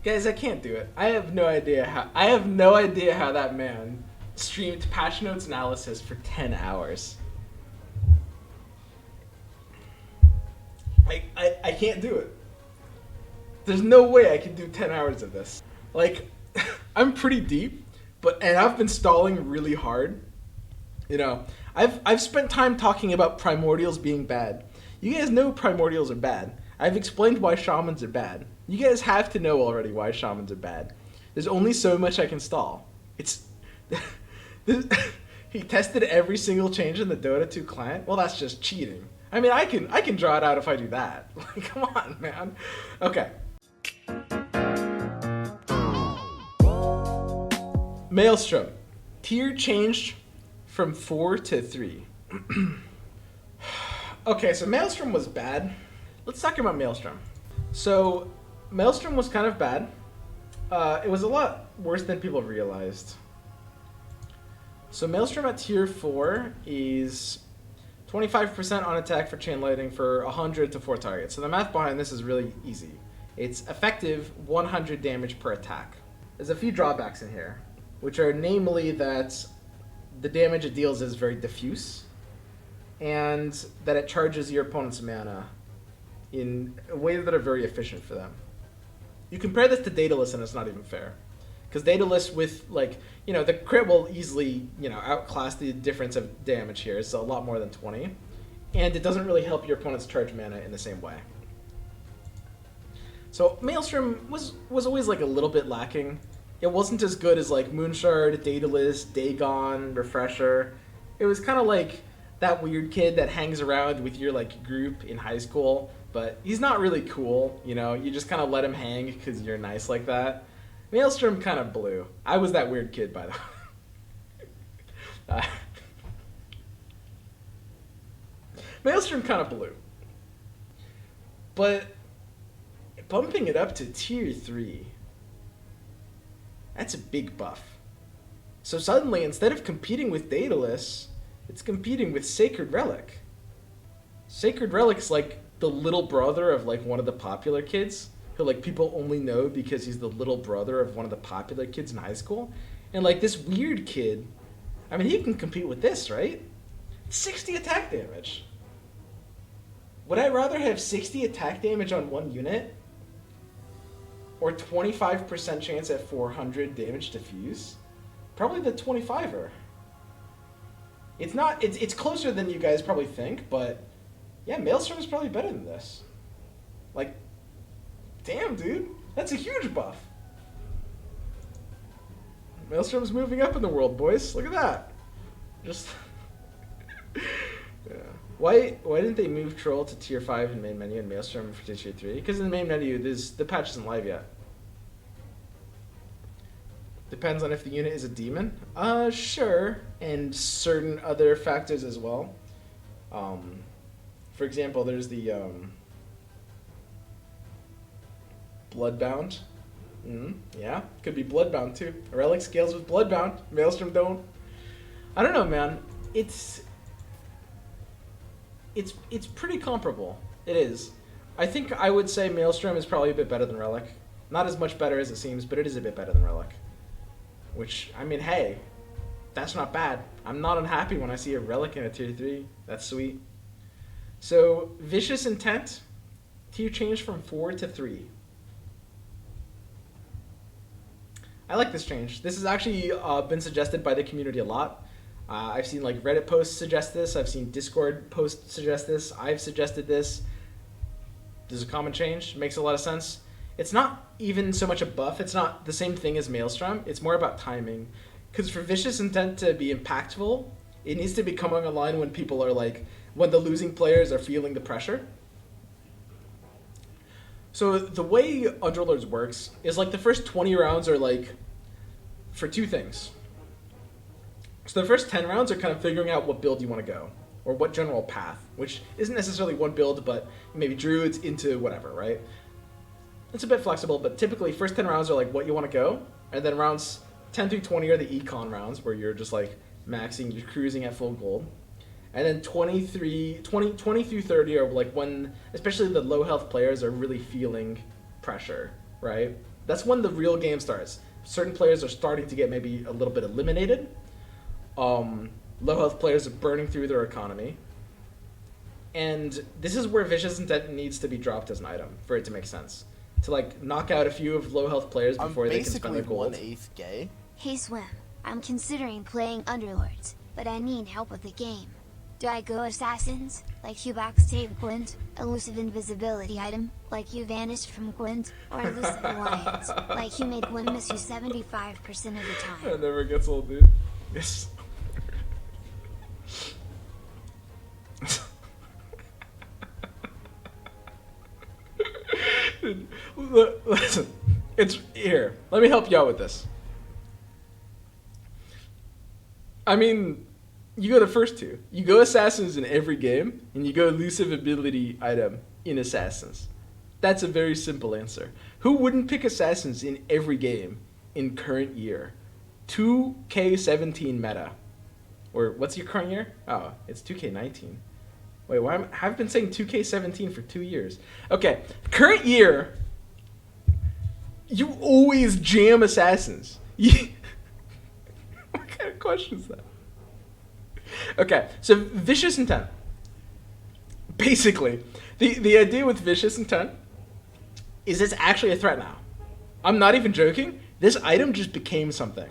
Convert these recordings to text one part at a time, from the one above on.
Guys, I can't do it. I have no idea how that man streamed patch notes analysis for 10 hours. I can't do it. There's no way I can do 10 hours of this. Like, I'm pretty deep, and I've been stalling really hard. You know, I've spent time talking about primordials being bad. You guys know primordials are bad. I've explained why shamans are bad. You guys have to know already why shamans are bad. There's only so much I can stall. He tested every single change in the Dota 2 client. Well, that's just cheating. I mean, I can draw it out if I do that. Like, come on, man. Okay. Maelstrom. Tier changed from 4 to 3. Okay, so Maelstrom was bad. Let's talk about Maelstrom. So, Maelstrom was kind of bad. It was a lot worse than people realized. So Maelstrom at tier 4 is 25% on attack for chain lightning for 100 to 4 targets. So the math behind this is really easy. It's effective 100 damage per attack. There's a few drawbacks in here, which are namely that the damage it deals is very diffuse, and that it charges your opponent's mana in a way that are very efficient for them. You compare this to Daedalus and it's not even fair. Because Daedalus with, like, you know, the crit will easily, you know, outclass the difference of damage here. It's a lot more than 20. And it doesn't really help your opponent's charge mana in the same way. So Maelstrom was always, like, a little bit lacking. It wasn't as good as, like, Moonshard, Daedalus, Dagon, Refresher. It was kind of like that weird kid that hangs around with your, like, group in high school. But he's not really cool, you know? You just kind of let him hang because you're nice like that. Maelstrom kind of blew. I was that weird kid, by the way. Maelstrom kind of blew. But bumping it up to tier 3, that's a big buff. So suddenly, instead of competing with Daedalus, it's competing with Sacred Relic. Sacred Relic's like the little brother of, like, one of the popular kids, who, like, people only know because he's the little brother of one of the popular kids in high school. And, like, this weird kid, I mean, he can compete with this, right? 60 attack damage. Would I rather have 60 attack damage on one unit, or 25% chance at 400 damage diffuse? Probably the 25er. It's closer than you guys probably think, but yeah, Maelstrom is probably better than this. Like, damn, dude. That's a huge buff. Maelstrom's moving up in the world, boys. Look at that. Just... yeah. Why didn't they move Troll to tier 5 in main menu and Maelstrom to tier 3? Because in the main menu, the patch isn't live yet. Depends on if the unit is a demon. Sure. And certain other factors as well. For example, there's the... Bloodbound. Yeah, could be Bloodbound too. Relic scales with Bloodbound. Maelstrom don't. I don't know, man. It's pretty comparable. It is. I think I would say Maelstrom is probably a bit better than Relic. Not as much better as it seems, but it is a bit better than Relic. Which, I mean, hey, that's not bad. I'm not unhappy when I see a Relic in a tier 3. That's sweet. So, Vicious Intent, tier change from 4 to 3. I like this change. This has actually been suggested by the community a lot. I've seen, like, Reddit posts suggest this. I've seen Discord posts suggest this. I've suggested this. This is a common change. Makes a lot of sense. It's not even so much a buff. It's not the same thing as Maelstrom. It's more about timing. Because for Vicious Intent to be impactful, it needs to be coming online when people are, like, when the losing players are feeling the pressure. So the way Underlords works is, like, the first 20 rounds are, like, for two things. So the first 10 rounds are kind of figuring out what build you want to go, or what general path, which isn't necessarily one build, but maybe druids into whatever, right? It's a bit flexible, but typically first 10 rounds are, like, what you want to go, and then rounds 10 through 20 are the econ rounds, where you're just, like, maxing, you're cruising at full gold. And then 20 through 30 are, like, when, especially the low health players are really feeling pressure, right? That's when the real game starts. Certain players are starting to get maybe a little bit eliminated. Low health players are burning through their economy. And this is where Vicious Intent needs to be dropped as an item for it to make sense. To like knock out a few of low health players before they can spend their gold. I'm basically 1/8 gay. Hey Swim, I'm considering playing Underlords, but I need help with the game. Do I go Assassins, like Hubok's Save Gwent, elusive invisibility item, like you vanished from Gwent, or elusive alliance, like you made Gwent miss you 75% of the time? That never gets old, dude. Yes. Listen, it's here. Let me help you out with this. I mean, you go the first two. You go Assassins in every game, and you go elusive ability item in Assassins. That's a very simple answer. Who wouldn't pick Assassins in every game in current year? 2K17 meta. Or what's your current year? Oh, it's 2K19. Wait, why I've been saying 2K17 for 2 years. Okay, current year, you always jam Assassins. What kind of question is that? Okay, so Vicious Intent. Basically, the idea with Vicious Intent is it's actually a threat now. I'm not even joking. This item just became something.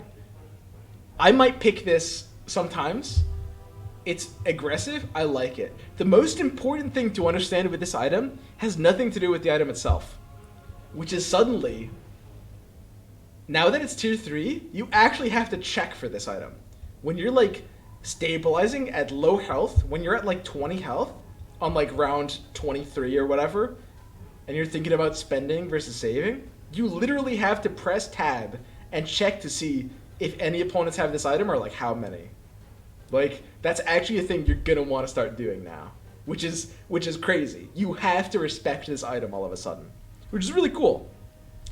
I might pick this sometimes. It's aggressive. I like it. The most important thing to understand with this item has nothing to do with the item itself, which is suddenly, now that it's tier 3, you actually have to check for this item. When you're like stabilizing at low health, when you're at like 20 health on like round 23 or whatever, and you're thinking about spending versus saving, you literally have to press tab and check to see if any opponents have this item or like how many. Like, that's actually a thing you're gonna want to start doing now, which is crazy. You have to respect this item all of a sudden, which is really cool.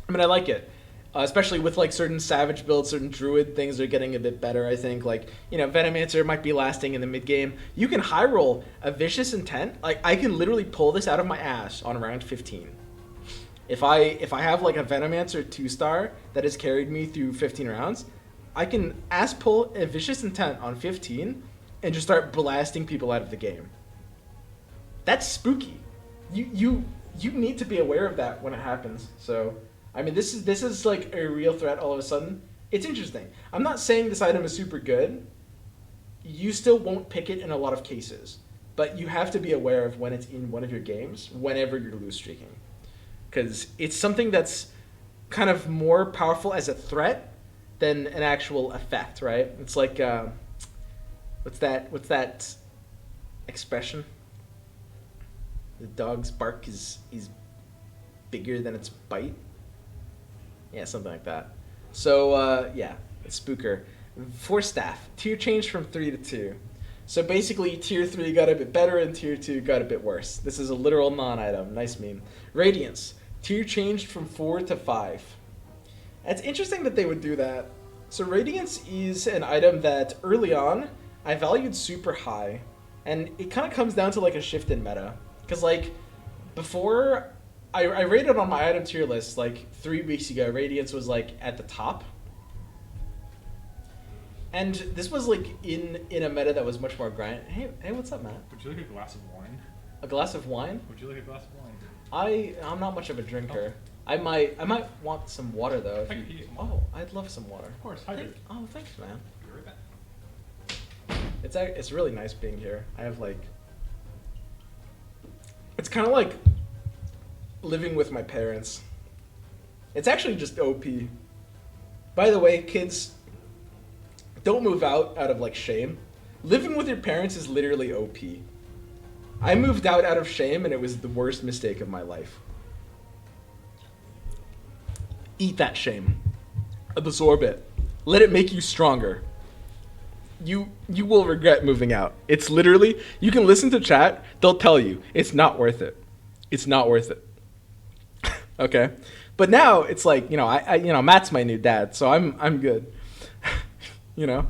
I mean, I like it, especially with like certain savage builds, certain druid things are getting a bit better. I think like, you know, Venomancer might be lasting in the mid game. You can high roll a Vicious Intent. Like, I can literally pull this out of my ass on round 15. If I have like a Venomancer 2-star that has carried me through 15 rounds, I can ass pull a Vicious Intent on 15 and just start blasting people out of the game. That's spooky. You need to be aware of that when it happens. So, I mean, this is like a real threat all of a sudden. It's interesting. I'm not saying this item is super good. You still won't pick it in a lot of cases, but you have to be aware of when it's in one of your games, whenever you're lose streaking, because it's something that's kind of more powerful as a threat than an actual effect, right? It's like, what's that expression? The dog's bark is bigger than its bite. Yeah, something like that. So, yeah, it's Spooker. For staff, tier changed from 3 to 2. So basically, tier 3 got a bit better and tier 2 got a bit worse. This is a literal non-item. Nice meme. Radiance, tier changed from 4 to 5. It's interesting that they would do that. So Radiance is an item that early on I valued super high, and it kind of comes down to like a shift in meta. Because like before, I rated on my item tier list like 3 weeks ago, Radiance was like at the top. And this was like in a meta that was much more grind. Hey, what's up, Matt? Would you like a glass of wine? A glass of wine? Would you like a glass of wine? I'm not much of a drinker. I might want some water though. I can get you some water. Oh, I'd love some water. Of course, hydrate. Oh, thanks, man. Be right back. It's really nice being here. I have like, it's kind of like living with my parents. It's actually just OP. By the way, kids, don't move out of like shame. Living with your parents is literally OP. I moved out of shame and it was the worst mistake of my life. Eat that shame. Absorb it. Let it make you stronger. You will regret moving out. It's literally, you can listen to chat, they'll tell you, it's not worth it. It's not worth it. Okay? But now it's like, you know, I Matt's my new dad, so I'm good. You know?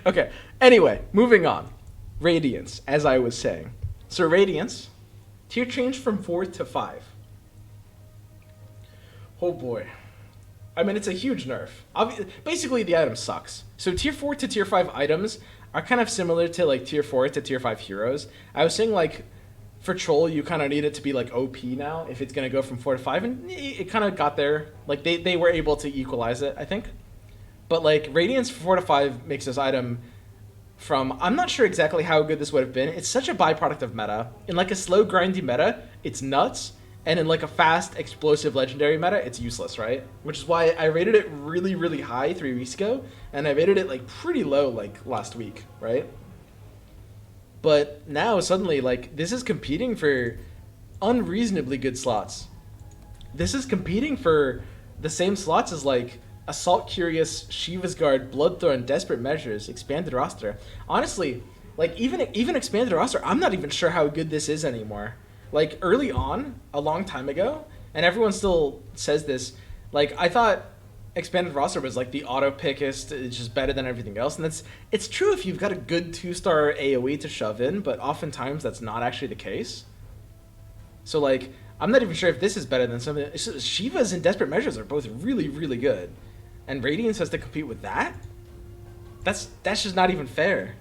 Okay. Anyway, moving on. Radiance, as I was saying. So Radiance, tier changed from 4 to 5. Oh boy. I mean, it's a huge nerf. Basically, the item sucks. So tier 4 to tier 5 items are kind of similar to like tier 4 to tier 5 heroes. I was saying like for Troll, you kind of need it to be like OP now if it's going to go from 4 to 5, and it kind of got there. Like they were able to equalize it, I think. But like Radiance for 4 to 5 makes this item from, I'm not sure exactly how good this would have been. It's such a byproduct of meta. In like a slow grindy meta, it's nuts. And in like a fast, explosive, legendary meta, it's useless, right? Which is why I rated it really, really high 3 weeks ago, and I rated it like pretty low like last week, right? But now suddenly, like, this is competing for unreasonably good slots. This is competing for the same slots as like Assault Curious, Shiva's Guard, Bloodthorn, Desperate Measures, Expanded Roster. Honestly, like even Expanded Roster, I'm not even sure how good this is anymore. Like, early on, a long time ago, and everyone still says this, like, I thought Expanded Roster was, like, the auto-pickest, it's just better than everything else, and it's true if you've got a good 2-star AoE to shove in, but oftentimes that's not actually the case. So, like, I'm not even sure if this is better than something. Shiva's and Desperate Measures are both really, really good, and Radiance has to compete with that? That's just not even fair.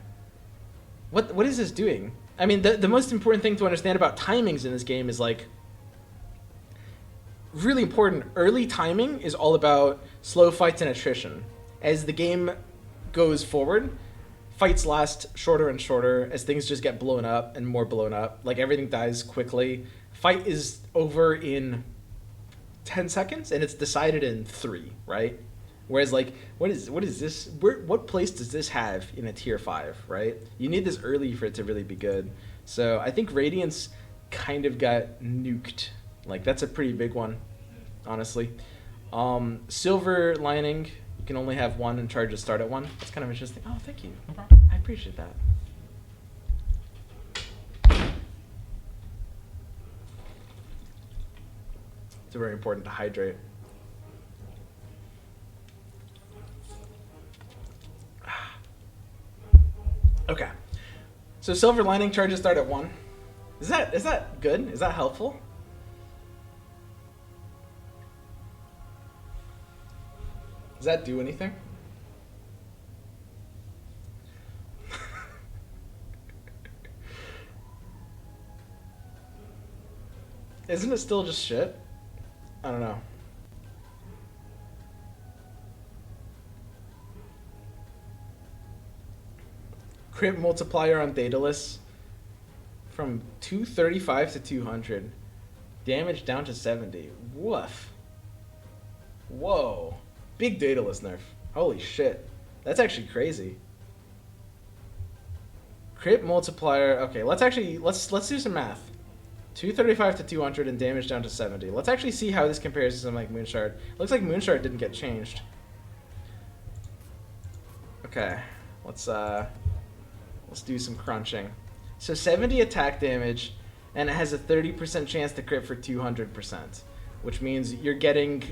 What is this doing? I mean, the most important thing to understand about timings in this game is, like, really important. Early timing is all about slow fights and attrition. As the game goes forward, fights last shorter and shorter as things just get blown up and more blown up. Like, everything dies quickly. Fight is over in 10 seconds, and it's decided in 3, right? Whereas, like, what is this? What place does this have in a tier 5, right? You need this early for it to really be good. So I think Radiance kind of got nuked. Like, that's a pretty big one, honestly. Silver Lining, you can only have 1 and charges start at 1. That's kind of interesting. Oh, thank you. No problem. I appreciate that. It's very important to hydrate. Okay, so Silver Lining charges start at 1. Is that good? Is that helpful? Does that do anything? Isn't it still just shit? I don't know. Crit multiplier on Daedalus from 235 to 200. Damage down to 70. Woof. Whoa. Big Daedalus nerf. Holy shit. That's actually crazy. Crit multiplier. Okay, let's do some math. 235 to 200 and damage down to 70. Let's actually see how this compares to something like Moonshard. Looks like Moonshard didn't get changed. Okay, let's do some crunching. So 70 attack damage, and it has a 30% chance to crit for 200%, which means you're getting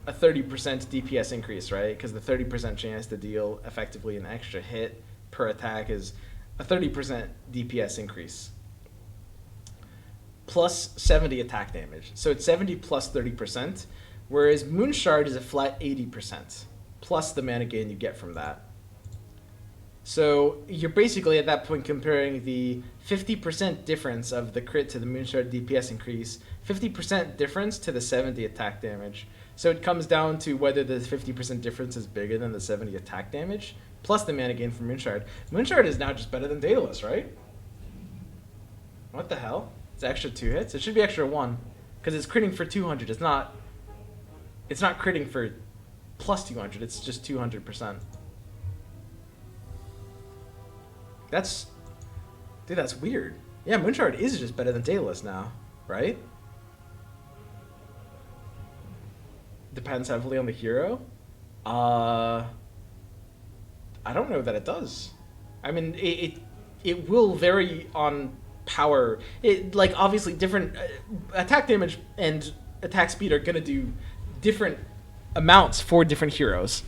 a 30% DPS increase, right? Because the 30% chance to deal effectively an extra hit per attack is a 30% DPS increase. Plus 70 attack damage. So it's 70 plus 30%, whereas Moonshard is a flat 80%, plus the mana gain you get from that. So you're basically at that point comparing the 50% difference of the crit to the Moonshard DPS increase, 50% difference to the 70 attack damage. So it comes down to whether the 50% difference is bigger than the 70 attack damage, plus the mana gain from Moonshard. Moonshard is now just better than Daedalus, right? What the hell? It's extra 2 hits? It should be extra 1, because it's critting for 200. It's not critting for plus 200, it's just 200%. Dude, that's weird. Yeah, Moonshard is just better than Daedalus now, right? Depends heavily on the hero. I don't know that it does. I mean, it will vary on power. Like, obviously different attack damage and attack speed are gonna do different amounts for different heroes.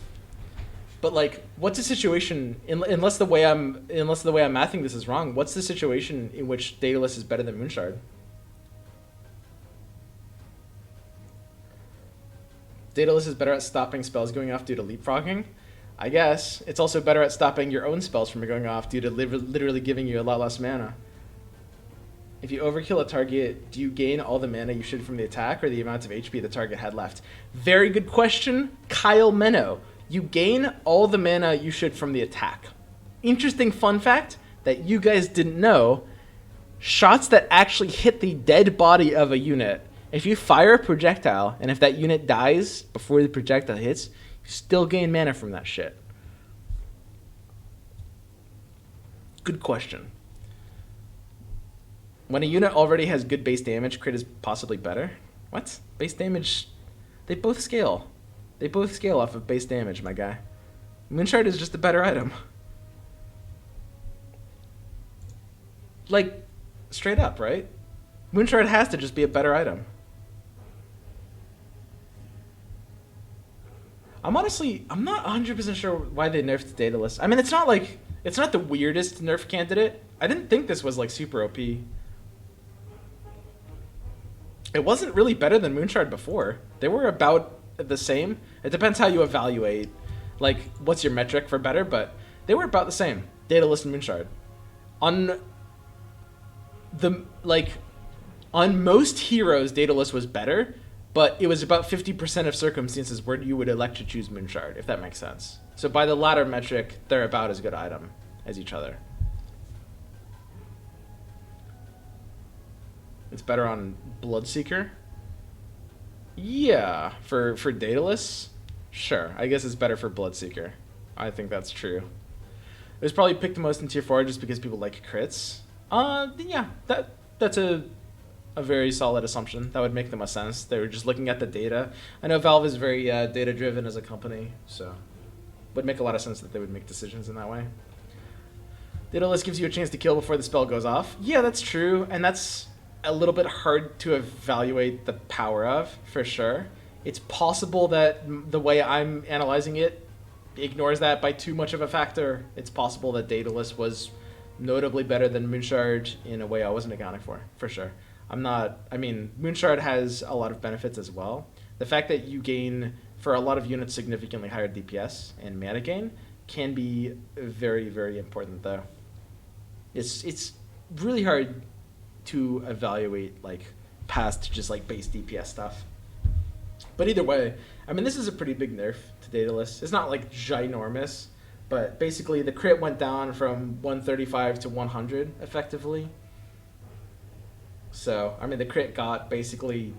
But like, what's the situation? Unless the way I'm mathing this is wrong, what's the situation in which Daedalus is better than Moonshard? Daedalus is better at stopping spells going off due to leapfrogging. I guess. It's also better at stopping your own spells from going off due to literally giving you a lot less mana. If you overkill a target, do you gain all the mana you should from the attack or the amount of HP the target had left? Very good question, Kyle Menno. You gain all the mana you should from the attack. Interesting fun fact that you guys didn't know. Shots that actually hit the dead body of a unit, if you fire a projectile and if that unit dies before the projectile hits, you still gain mana from that shit. Good question. When a unit already has good base damage, crit is possibly better. What? Base damage? They both scale. They both scale off of base damage, my guy. Moonshard is just a better item. Like, straight up, right? Moonshard has to just be a better item. I'm not 100% sure why they nerfed Daedalus. I mean, it's not the weirdest nerf candidate. I didn't think this was like super OP. It wasn't really better than Moonshard before. They were about the same. It depends how you evaluate, like, what's your metric for better, but they were about the same. Daedalus and Moonshard. On most heroes, Daedalus was better, but it was about 50% of circumstances where you would elect to choose Moonshard, if that makes sense. So by the latter metric, they're about as good item as each other. It's better on Bloodseeker? Yeah, for Daedalus? Sure, I guess it's better for Bloodseeker. I think that's true. It was probably picked the most in tier 4 just because people like crits. Yeah, that's a very solid assumption. That would make the most sense. They were just looking at the data. I know Valve is very data-driven as a company, so it would make a lot of sense that they would make decisions in that way. Daedalus gives you a chance to kill before the spell goes off. Yeah, that's true, and that's a little bit hard to evaluate the power of, for sure. It's possible that the way I'm analyzing it ignores that by too much of a factor. It's possible that Daedalus was notably better than Moonshard in a way I wasn't accounting for sure. Moonshard has a lot of benefits as well. The fact that you gain, for a lot of units, significantly higher DPS and mana gain can be very, very important, though. It's really hard to evaluate, like, past just, like, base DPS stuff. But either way, I mean, this is a pretty big nerf to Daedalus. It's not, like, ginormous, but basically the crit went down from 135 to 100, effectively. So, I mean, the crit got basically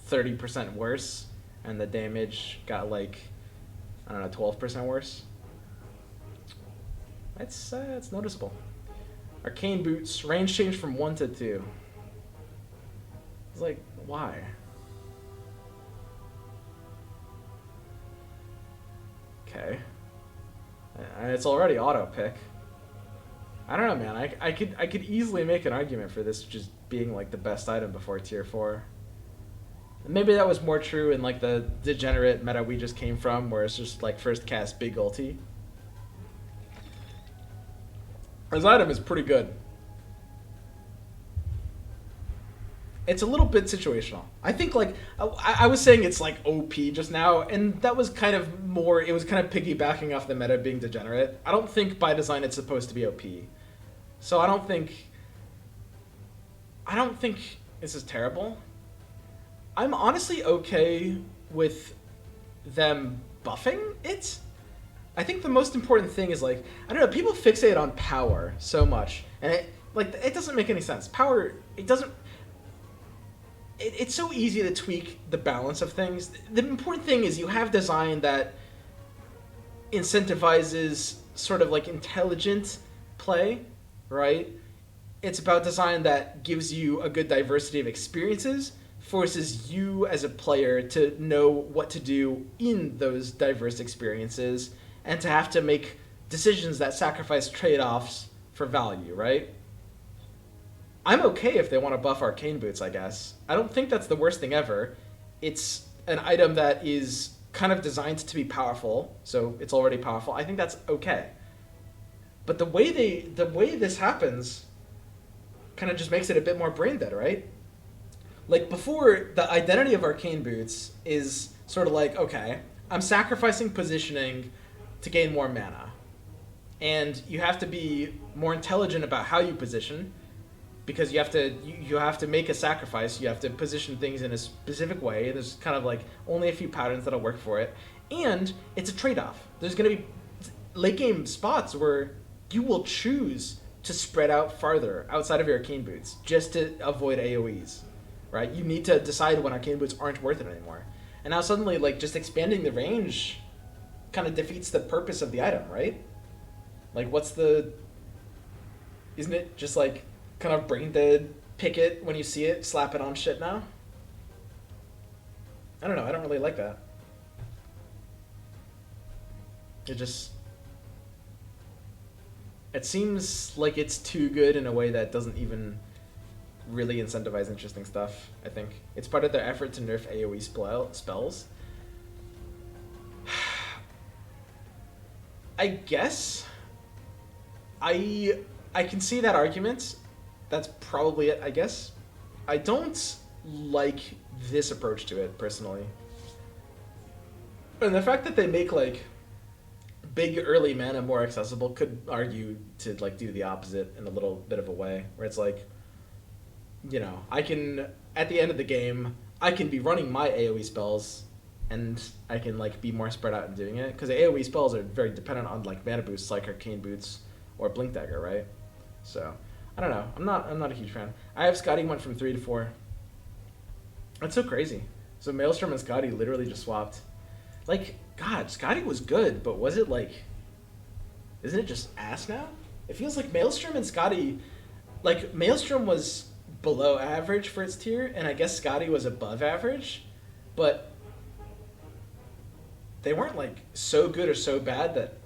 30% worse, and the damage got, like, I don't know, 12% worse. It's noticeable. Arcane Boots, range change from 1 to 2. It's like, why? Okay. It's already auto pick. I don't know, man. I could easily make an argument for this just being like the best item before tier 4. Maybe that was more true in like the degenerate meta we just came from, where it's just like first cast big ulti. This item is pretty good. It's a little bit situational. I think, like, I was saying it's like OP just now, and that was kind of more, it was kind of piggybacking off the meta being degenerate. I don't think by design it's supposed to be OP. So I don't think this is terrible. I'm honestly okay with them buffing it. I think the most important thing is, like, I don't know, people fixate on power so much, and it doesn't make any sense. Power, it's so easy to tweak the balance of things. The important thing is you have design that incentivizes sort of like intelligent play, right? It's about design that gives you a good diversity of experiences, forces you as a player to know what to do in those diverse experiences, and to have to make decisions that sacrifice trade-offs for value, right? I'm okay if they want to buff Arcane Boots, I guess. I don't think that's the worst thing ever. It's an item that is kind of designed to be powerful, so it's already powerful. I think that's okay. But the way this happens kind of just makes it a bit more brain dead, right? Like, before, the identity of Arcane Boots is sort of like, okay, I'm sacrificing positioning to gain more mana. And you have to be more intelligent about how you position, because you have to make a sacrifice. You have to position things in a specific way. There's kind of like only a few patterns that'll work for it. And it's a trade-off. There's going to be late game spots where you will choose to spread out farther outside of your arcane boots just to avoid AoEs, right? You need to decide when arcane boots aren't worth it anymore. And now suddenly, like, just expanding the range kind of defeats the purpose of the item, right? Like, isn't it just like kind of brain dead, pick it when you see it, slap it on shit now? I don't know, I don't really like that. It seems like it's too good in a way that doesn't even really incentivize interesting stuff, I think. It's part of their effort to nerf AoE spells. I guess I can see that argument. That's probably it, I guess. I don't like this approach to it, personally. And the fact that they make, like, big early mana more accessible could argue to, like, do the opposite in a little bit of a way, where it's like, you know, I can, at the end of the game, I can be running my AoE spells, and I can, like, be more spread out in doing it, because AoE spells are very dependent on, like, mana boosts like Arcane Boots or Blink Dagger, right? So, I don't know. I'm not a huge fan. I have Scotty went from 3 to 4. That's so crazy. So Maelstrom and Scotty literally just swapped. Like, God, Scotty was good, but was it, like, isn't it just ass now? It feels like Maelstrom and Scotty, like, Maelstrom was below average for its tier, and I guess Scotty was above average, but they weren't, like, so good or so bad that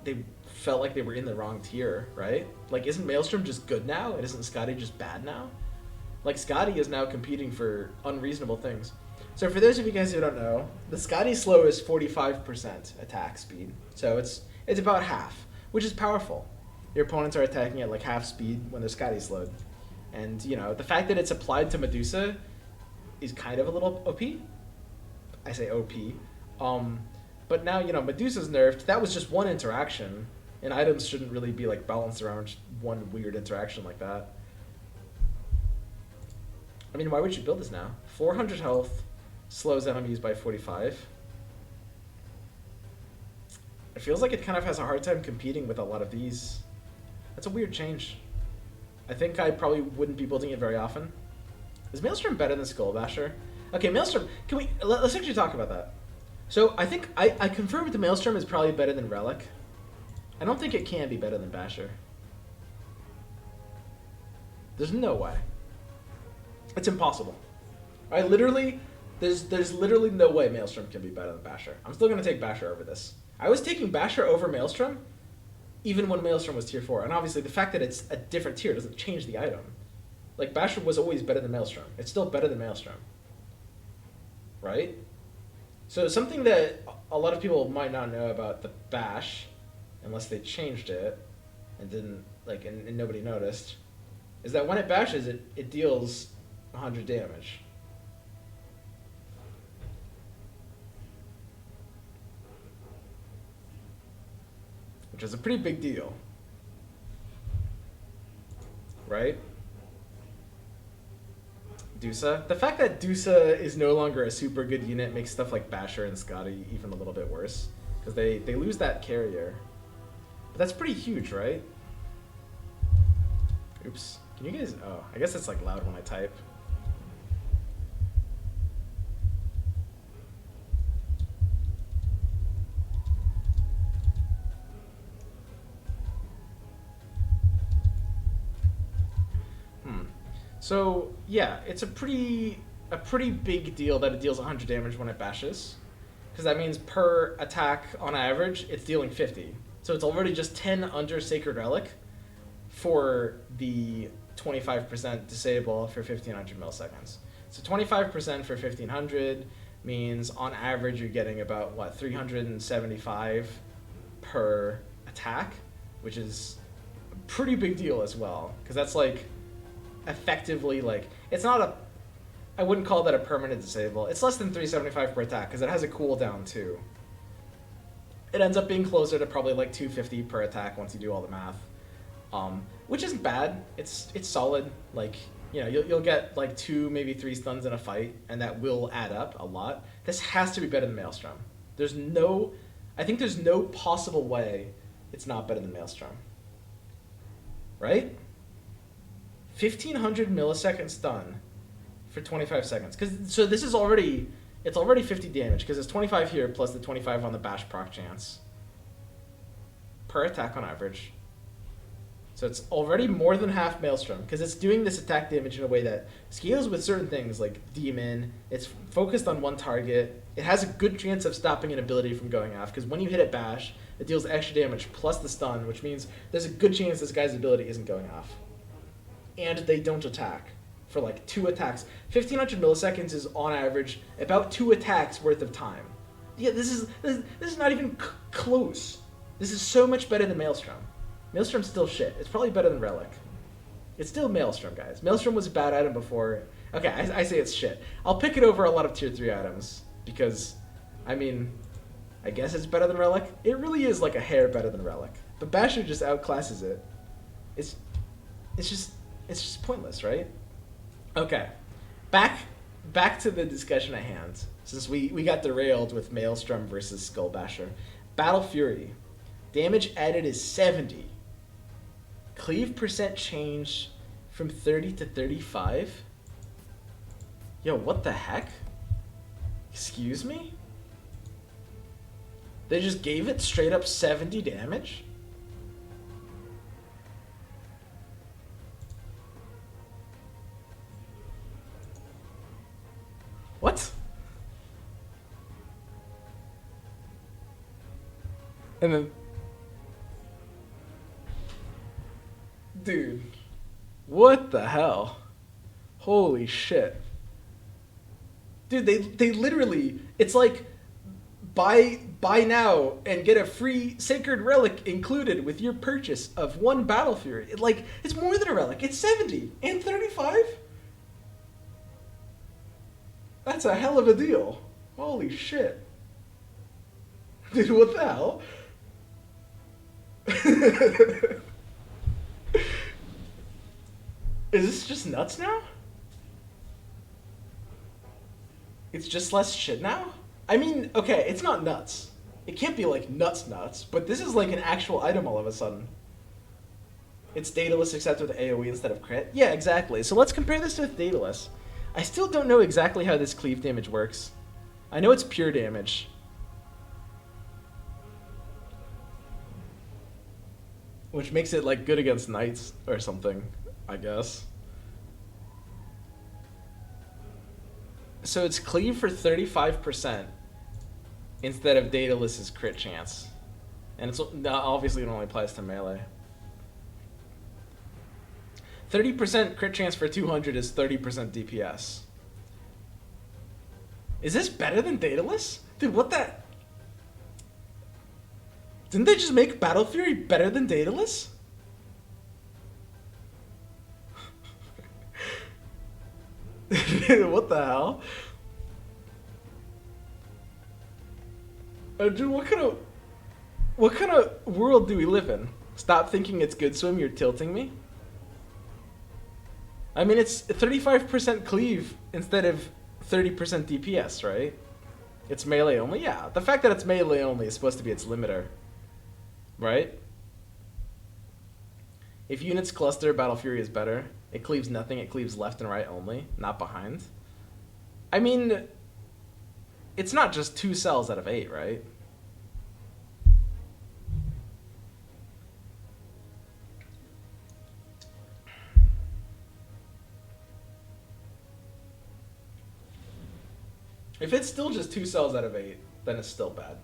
they felt like they were in the wrong tier, right? Like, isn't Maelstrom just good now, and isn't Scotty just bad now? Like, Scotty is now competing for unreasonable things. So for those of you guys who don't know, the Scotty slow is 45% attack speed. So it's about half, which is powerful. Your opponents are attacking at like half speed when they're Scotty slowed. And, you know, the fact that it's applied to Medusa is kind of a little OP. I say OP. But now, you know, Medusa's nerfed. That was just one interaction. And items shouldn't really be like balanced around one weird interaction like that. I mean, why would you build this now? 400 health, slows enemies by 45. It feels like it kind of has a hard time competing with a lot of these. That's a weird change. I think I probably wouldn't be building it very often. Is Maelstrom better than Skull Basher? Okay, Maelstrom, let's actually talk about that. So I think I confirmed the Maelstrom is probably better than Relic. I don't think it can be better than Basher. There's no way. It's impossible. There's literally no way Maelstrom can be better than Basher. I'm still gonna take Basher over this. I was taking Basher over Maelstrom, even when Maelstrom was tier 4. And obviously the fact that it's a different tier doesn't change the item. Like, Basher was always better than Maelstrom. It's still better than Maelstrom. Right? So something that a lot of people might not know about the Bash, unless they changed it and didn't, like, and nobody noticed, is that when it bashes, it deals 100 damage. Which is a pretty big deal. Right? Dusa. The fact that Dusa is no longer a super good unit makes stuff like Basher and Scotty even a little bit worse. Because they lose that carrier. But that's pretty huge, right? Oops. Can you guys... Oh, I guess it's like loud when I type. So, yeah, it's a pretty big deal that it deals 100 damage when it bashes. Because that means per attack, on average, it's dealing 50. So it's already just 10 under Sacred Relic for the 25% disable for 1500 milliseconds. So 25% for 1500 means on average you're getting about, what, 375 per attack, which is a pretty big deal as well. Because that's like... effectively, like, it's not a I wouldn't call that a permanent disable. It's less than 375 per attack because it has a cooldown too. It ends up being closer to probably like 250 per attack once you do all the math, which isn't bad. It's solid. Like, you know, you'll get like 2, maybe 3 stuns in a fight, and that will add up a lot. This has to be better than Maelstrom. I think there's no possible way it's not better than Maelstrom. Right? 1500 millisecond stun for 25 seconds. So this is already, it's already 50 damage because it's 25 here plus the 25 on the bash proc chance per attack on average. So it's already more than half Maelstrom because it's doing this attack damage in a way that scales with certain things like Demon. It's focused on one target. It has a good chance of stopping an ability from going off because when you hit it bash, it deals extra damage plus the stun, which means there's a good chance this guy's ability isn't going off. And they don't attack for like 2 attacks. 1500 milliseconds is on average about 2 attacks worth of time. Yeah, this is not even close. This is so much better than Maelstrom. Maelstrom's still shit. It's probably better than Relic. It's still Maelstrom, guys. Maelstrom was a bad item before. Okay, I say it's shit. I'll pick it over a lot of tier 3 items because, I mean, I guess it's better than Relic. It really is like a hair better than Relic. But Basher just outclasses it. It's just pointless, right? Okay, back to the discussion at hand. Since we got derailed with Maelstrom versus Skull Basher. Battle Fury. Damage added is 70. Cleave percent change from 30 to 35? Yo, what the heck? Excuse me? They just gave it straight up 70 damage? What? And then... Dude. What the hell? Holy shit. Dude, they literally... It's like... Buy now and get a free Sacred Relic included with your purchase of 1 Battle Fury. It's more than a relic. It's 70 and 35? That's a hell of a deal. Holy shit. Dude, what the hell? Is this just nuts now? It's just less shit now? I mean, okay, it's not nuts. It can't be like nuts, but this is like an actual item all of a sudden. It's Daedalus except with AoE instead of crit? Yeah, exactly. So let's compare this with Daedalus. I still don't know exactly how this cleave damage works. I know it's pure damage. Which makes it like good against knights or something, I guess. So it's cleave for 35% instead of Daedalus's crit chance. And it's obviously it only applies to melee. 30% crit chance for 200 is 30% DPS. Is this better than Daedalus? Dude, what the... Didn't they just make Battle Fury better than Daedalus? What the hell? Dude, what kind of world do we live in? Stop thinking it's good swim, you're tilting me? I mean, it's 35% cleave instead of 30% DPS, right? It's melee only? Yeah, the fact that it's melee only is supposed to be its limiter. Right? If units cluster, Battle Fury is better. It cleaves nothing, it cleaves left and right only, not behind. I mean, it's not just 2 cells out of 8, right? If it's still just 2 cells out of 8, then it's still bad.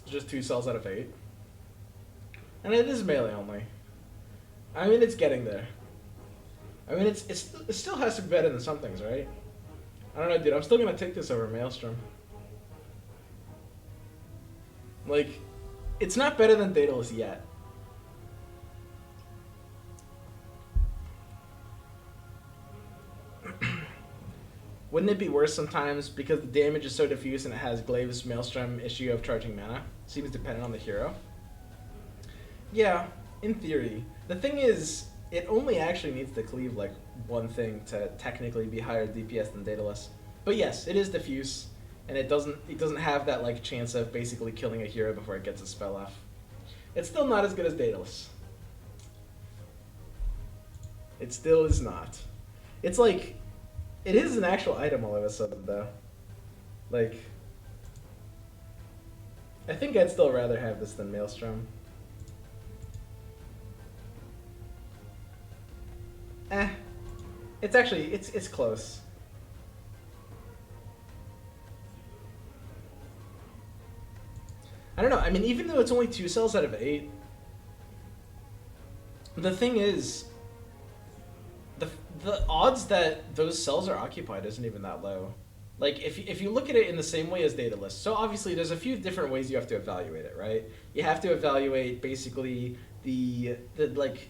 Just 2 cells out of 8. And it is melee only. I mean, it's getting there. I mean, it still has to be better than some things, right? I don't know, dude. I'm still gonna take this over Maelstrom. Like, it's not better than Daedalus yet. Wouldn't it be worse sometimes because the damage is so diffuse and it has Glaive's Maelstrom issue of charging mana? Seems dependent on the hero. Yeah, in theory. The thing is, it only actually needs to cleave like one thing to technically be higher DPS than Daedalus. But yes, it is diffuse, and it doesn't have that like chance of basically killing a hero before it gets a spell off. It's still not as good as Daedalus. It still is not. It's like, it is an actual item all of a sudden though. Like, I think I'd still rather have this than Maelstrom. It's actually, it's close. I don't know, I mean, even though it's only 2 cells out of 8, the thing is, the odds that those cells are occupied isn't even that low. Like, if you look at it in the same way as Daedalus, so obviously there's a few different ways you have to evaluate it, right? You have to evaluate basically the like,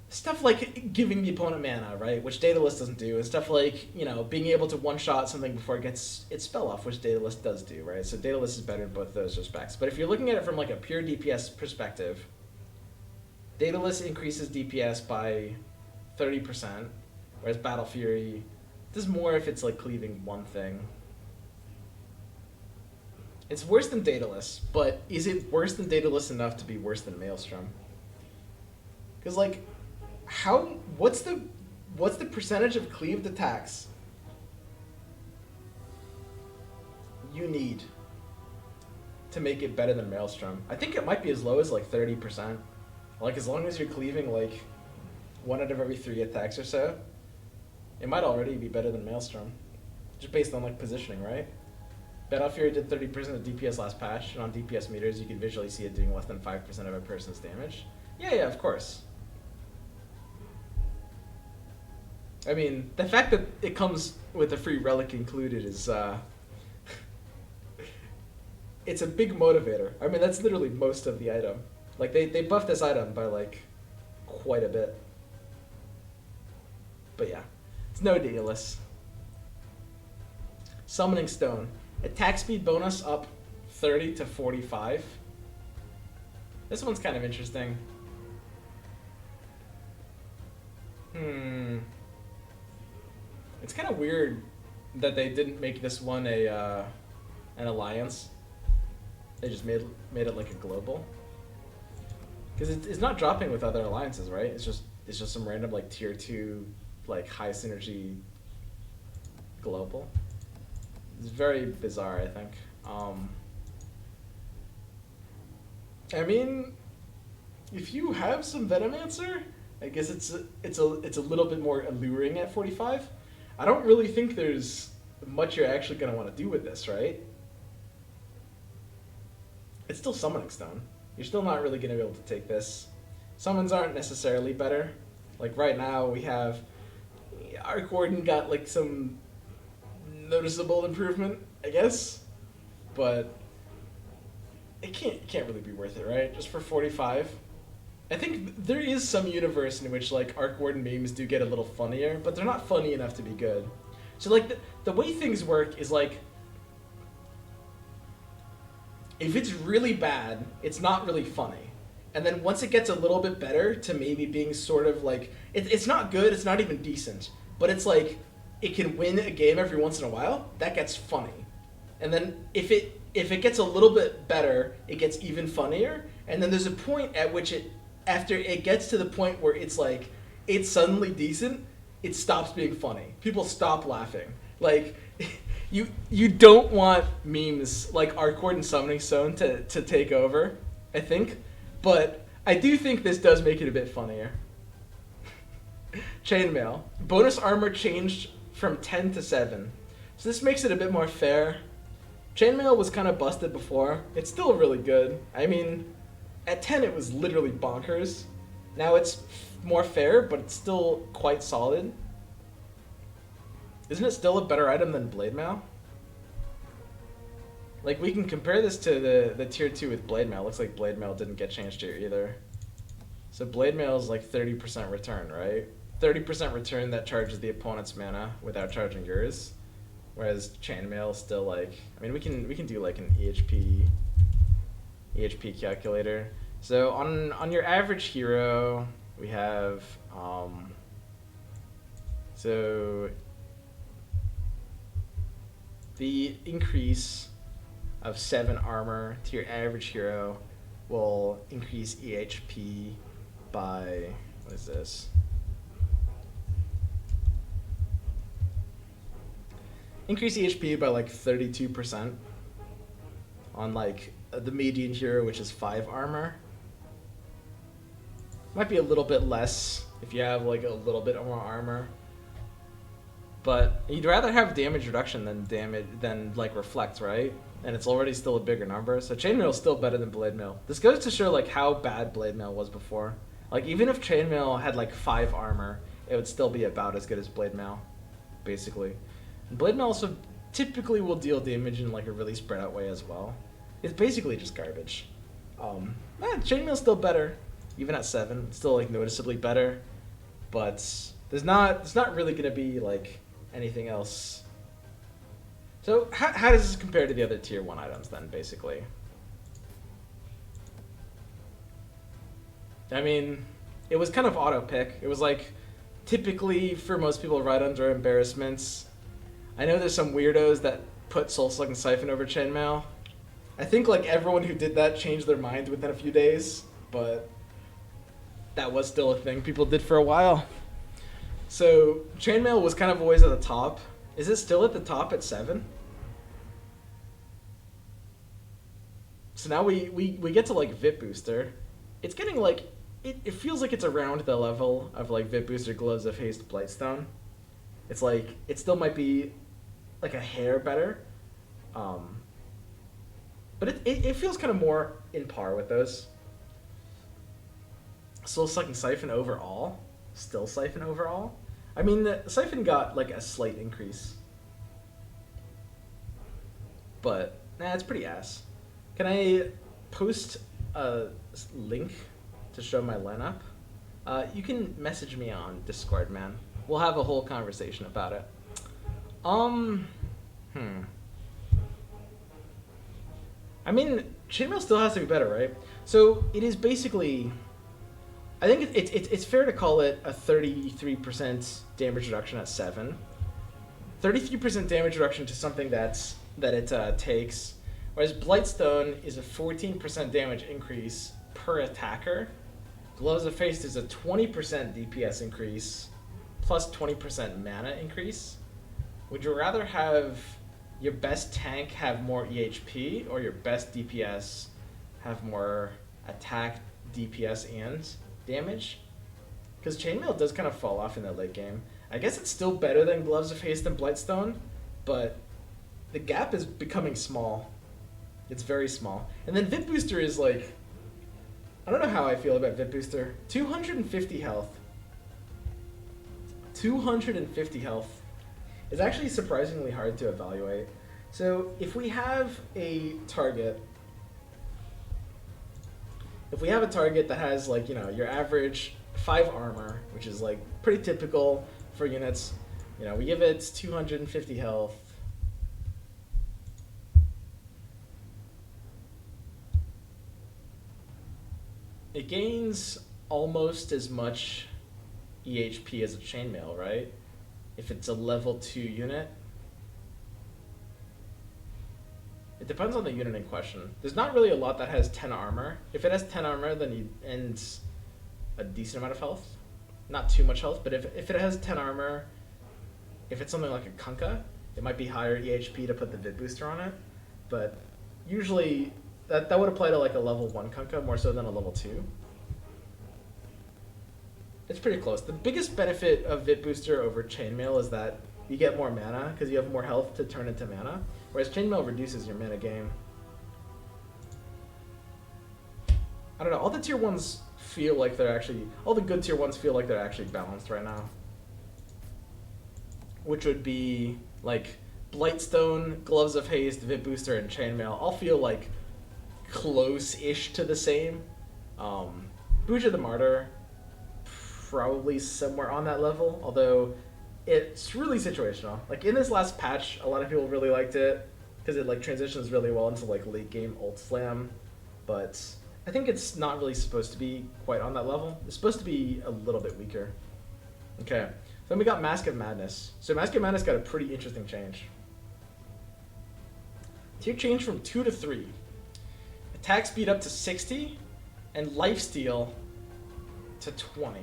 stuff like giving the opponent mana, right? Which Daedalus doesn't do, and stuff like, you know, being able to one-shot something before it gets its spell off, which Daedalus does do, right? So Daedalus is better in both those respects. But if you're looking at it from like a pure DPS perspective, Daedalus increases DPS by 30%, whereas Battle Fury does more if it's like cleaving one thing. It's worse than Daedalus, but is it worse than Daedalus enough to be worse than Maelstrom? Because like, what's the percentage of cleaved attacks you need to make it better than Maelstrom? I think it might be as low as like 30%. Like, as long as you're cleaving like 1 out of every 3 attacks or so, it might already be better than Maelstrom. Just based on like positioning, right? Battle Fury did 30% of DPS last patch, and on DPS meters you can visually see it doing less than 5% of a person's damage. Yeah, of course. I mean, the fact that it comes with a free relic included is, it's a big motivator. I mean, that's literally most of the item. Like, they buffed this item by, like, quite a bit. But yeah, it's no Daedalus. Summoning Stone. Attack speed bonus up 30 to 45. This one's kind of interesting. It's kind of weird that they didn't make this one an alliance. They just made it like a global. Because it's not dropping with other alliances, right? It's just some random like tier 2 like high synergy global. It's very bizarre, I think. I mean, if you have some Venomancer, I guess it's a little bit more alluring at 45. I don't really think there's much you're actually going to want to do with this, right? It's still Summoning Stone. You're still not really going to be able to take this. Summons aren't necessarily better. Like right now we have Arc Warden got like some noticeable improvement, I guess, but it can't really be worth it, right? Just for 45. I think there is some universe in which like Arc Warden memes do get a little funnier, but they're not funny enough to be good. So like the way things work is like, if it's really bad, it's not really funny. And then once it gets a little bit better to maybe being sort of like, it's not good, it's not even decent, but it's like, it can win a game every once in a while, that gets funny. And then if it gets a little bit better, it gets even funnier. And then there's a point at which after it gets to the point where it's like, it's suddenly decent, it stops being funny. People stop laughing. Like, you don't want memes like Arc Warden Summoning Stone to take over, I think. But I do think this does make it a bit funnier. Chainmail. Bonus armor changed from 10 to 7. So this makes it a bit more fair. Chainmail was kind of busted before. It's still really good. I mean, at 10 it was literally bonkers. Now it's more fair, but it's still quite solid. Isn't it still a better item than Blade Mail? Like, we can compare this to the tier 2 with Blade Mail. Looks like Blade Mail didn't get changed here either. So Blade Mail is like 30% return, right? 30% return that charges the opponent's mana without charging yours, whereas chainmail still like, I mean, we can do like an EHP calculator. So on your average hero, we have so the increase of 7 armor to your average hero will increase EHP by, what is this? Increase EHP by like 32% on like the median hero, which is 5 armor. Might be a little bit less if you have like a little bit more armor, but you'd rather have damage reduction than like reflect, right? And it's already still a bigger number, so chainmail is still better than blade mail. This goes to show like how bad blade mail was before. Like even if chainmail had like 5 armor, it would still be about as good as blade mail, basically. And blade mail also typically will deal damage in like a really spread out way as well. It's basically just garbage. Chainmail's still better, even at 7. It's still like noticeably better, but there's not really gonna be like anything else. So how does this compare to the other tier 1 items then, basically? I mean, it was kind of auto pick. It was like typically for most people right under embarrassments. I know there's some weirdos that put Soul Sucking Siphon over chainmail. I think like everyone who did that changed their mind within a few days, but that was still a thing people did for a while. So chainmail was kind of always at the top. Is it still at the top at 7? So now we get to like Vip Booster. It's getting like, it feels like it's around the level of like Vip Booster, Gloves of Haste, Blightstone. It's like, it still might be like a hair better. But it feels kind of more in par with those. Soul Sucking Siphon overall. Still Siphon overall. I mean, the Siphon got like a slight increase. But, nah, it's pretty ass. Can I post a link to show my lineup? You can message me on Discord, man. We'll have a whole conversation about it. I mean, chainmail still has to be better, right? So it is basically, I think it's fair to call it a 33% damage reduction at 7. 33% damage reduction to something that it takes, whereas Blightstone is a 14% damage increase per attacker. Gloves of Haste is a 20% DPS increase plus 20% mana increase. Would you rather have your best tank have more EHP or your best DPS have more attack, DPS, and damage? Because chainmail does kind of fall off in the late game. I guess it's still better than Gloves of Haste and Blightstone, but the gap is becoming small. It's very small. And then Vip Booster is like, I don't know how I feel about Vip Booster. 250 health. 250 health is actually surprisingly hard to evaluate. So if we have a target, that has like, you know, your average 5 armor, which is like pretty typical for units, you know, we give it 250 health. It gains almost as much EHP as a chainmail, right? If it's a level 2 unit. It depends on the unit in question. There's not really a lot that has 10 armor. If it has 10 armor, then you end a decent amount of health. Not too much health, but if it has 10 armor, if it's something like a Kunkka, it might be higher EHP to put the Vip Booster on it. But usually that would apply to like a level 1 Kunkka more so than a level 2. It's pretty close. The biggest benefit of Vip Booster over chainmail is that you get more mana because you have more health to turn into mana, whereas chainmail reduces your mana gain. I don't know, all the tier 1s feel like they're actually, all the good tier 1s feel like they're actually balanced right now. Which would be like Blightstone, Gloves of Haste, Vip Booster, and chainmail all feel like close-ish to the same. Buja the Martyr, probably somewhere on that level, although it's really situational. Like in this last patch, a lot of people really liked it because it like transitions really well into like late game ult slam, but I think it's not really supposed to be quite on that level. It's supposed to be a little bit weaker. Okay, so then we got Mask of Madness. So Mask of Madness got a pretty interesting change. Tier change from 2 to 3. Attack speed up to 60, and lifesteal to 20.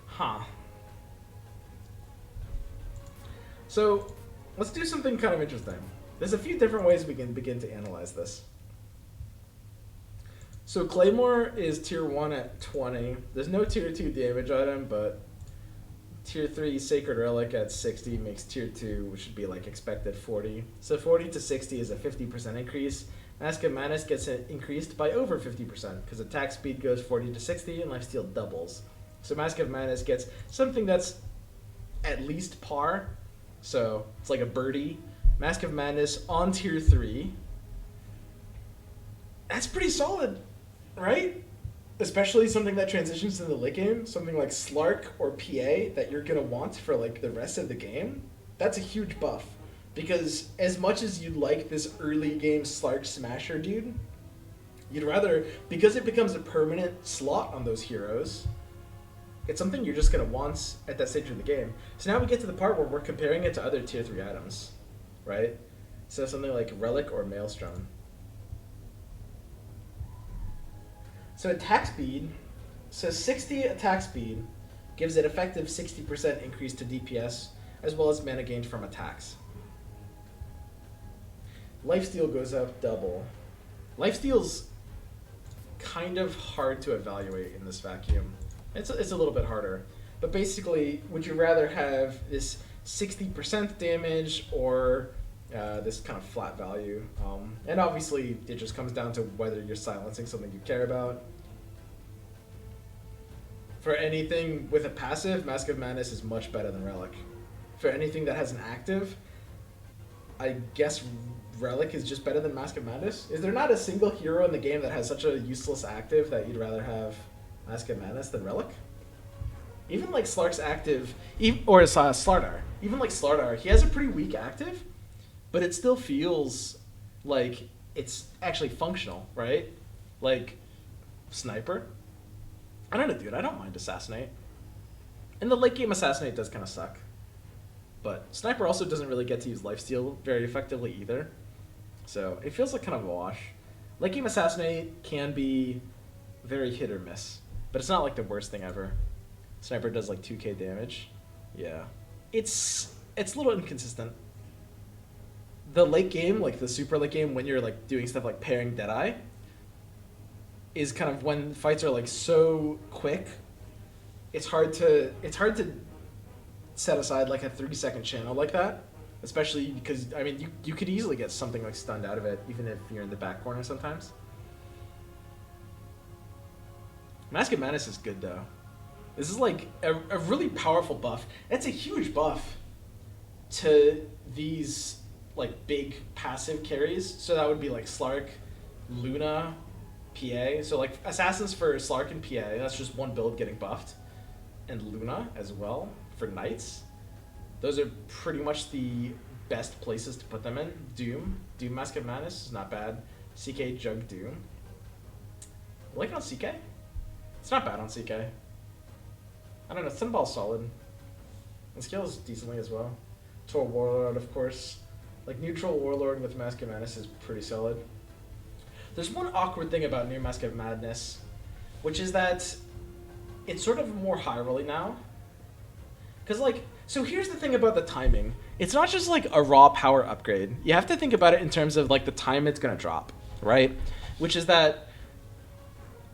Huh. So, let's do something kind of interesting. There's a few different ways we can begin to analyze this. So Claymore is tier 1 at 20. There's no tier 2 damage item, but tier 3 Sacred Relic at 60 makes tier 2, which should be like expected 40. So 40 to 60 is a 50% increase. Mask of Madness gets increased by over 50% because attack speed goes 40 to 60 and lifesteal doubles. So Mask of Madness gets something that's at least par. So it's like a birdie. Mask of Madness on tier 3. That's pretty solid, right? Especially something that transitions to the late game, something like Slark or PA that you're gonna want for like the rest of the game. That's a huge buff, because as much as you like this early game Slark Smasher dude, you'd rather, because it becomes a permanent slot on those heroes, it's something you're just gonna want at that stage of the game. So now we get to the part where we're comparing it to other tier 3 items, right? So something like Relic or Maelstrom. So attack speed, so 60 attack speed gives it effective 60% increase to DPS, as well as mana gained from attacks. Lifesteal goes up double. Lifesteal's kind of hard to evaluate in this vacuum. It's a little bit harder. But basically, would you rather have this 60% damage or this kind of flat value? And obviously, it just comes down to whether you're silencing something you care about. For anything with a passive, Mask of Madness is much better than Relic. For anything that has an active, I guess Relic is just better than Mask of Madness. Is there not a single hero in the game that has such a useless active that you'd rather have Mask of Madness than Relic? Even like Slark's active, or Slardar. Even like Slardar, he has a pretty weak active, but it still feels like it's actually functional, right? Like Sniper. I don't know, dude. I don't mind Assassinate. In the late game, Assassinate does kind of suck. But Sniper also doesn't really get to use Lifesteal very effectively either. So it feels like kind of a wash. Late game Assassinate can be very hit or miss. But it's not like the worst thing ever. Sniper does like 2k damage. Yeah. It's a little inconsistent. The late game, like the super late game, when you're like doing stuff like pairing Deadeye, is kind of when fights are like so quick, it's hard to set aside like a 30-second channel like that, especially because I mean you could easily get something like stunned out of it even if you're in the back corner sometimes. Mask of Madness is good though. This is like a really powerful buff. It's a huge buff to these like big passive carries. So that would be like Slark, Luna, PA. So like Assassins for Slark and PA, that's just one build getting buffed. And Luna as well for Knights. Those are pretty much the best places to put them in. Doom Mask of Madness is not bad. CK Jug Doom. I like it on CK. It's not bad on CK. I don't know, Thunball's solid. And scales decently as well. Tor Warlord, of course. Like neutral Warlord with Mask of Madness is pretty solid. There's one awkward thing about new Mask of Madness, which is that it's sort of more high rolly now. Because like, so here's the thing about the timing. It's not just like a raw power upgrade. You have to think about it in terms of like the time it's gonna drop, right? Which is that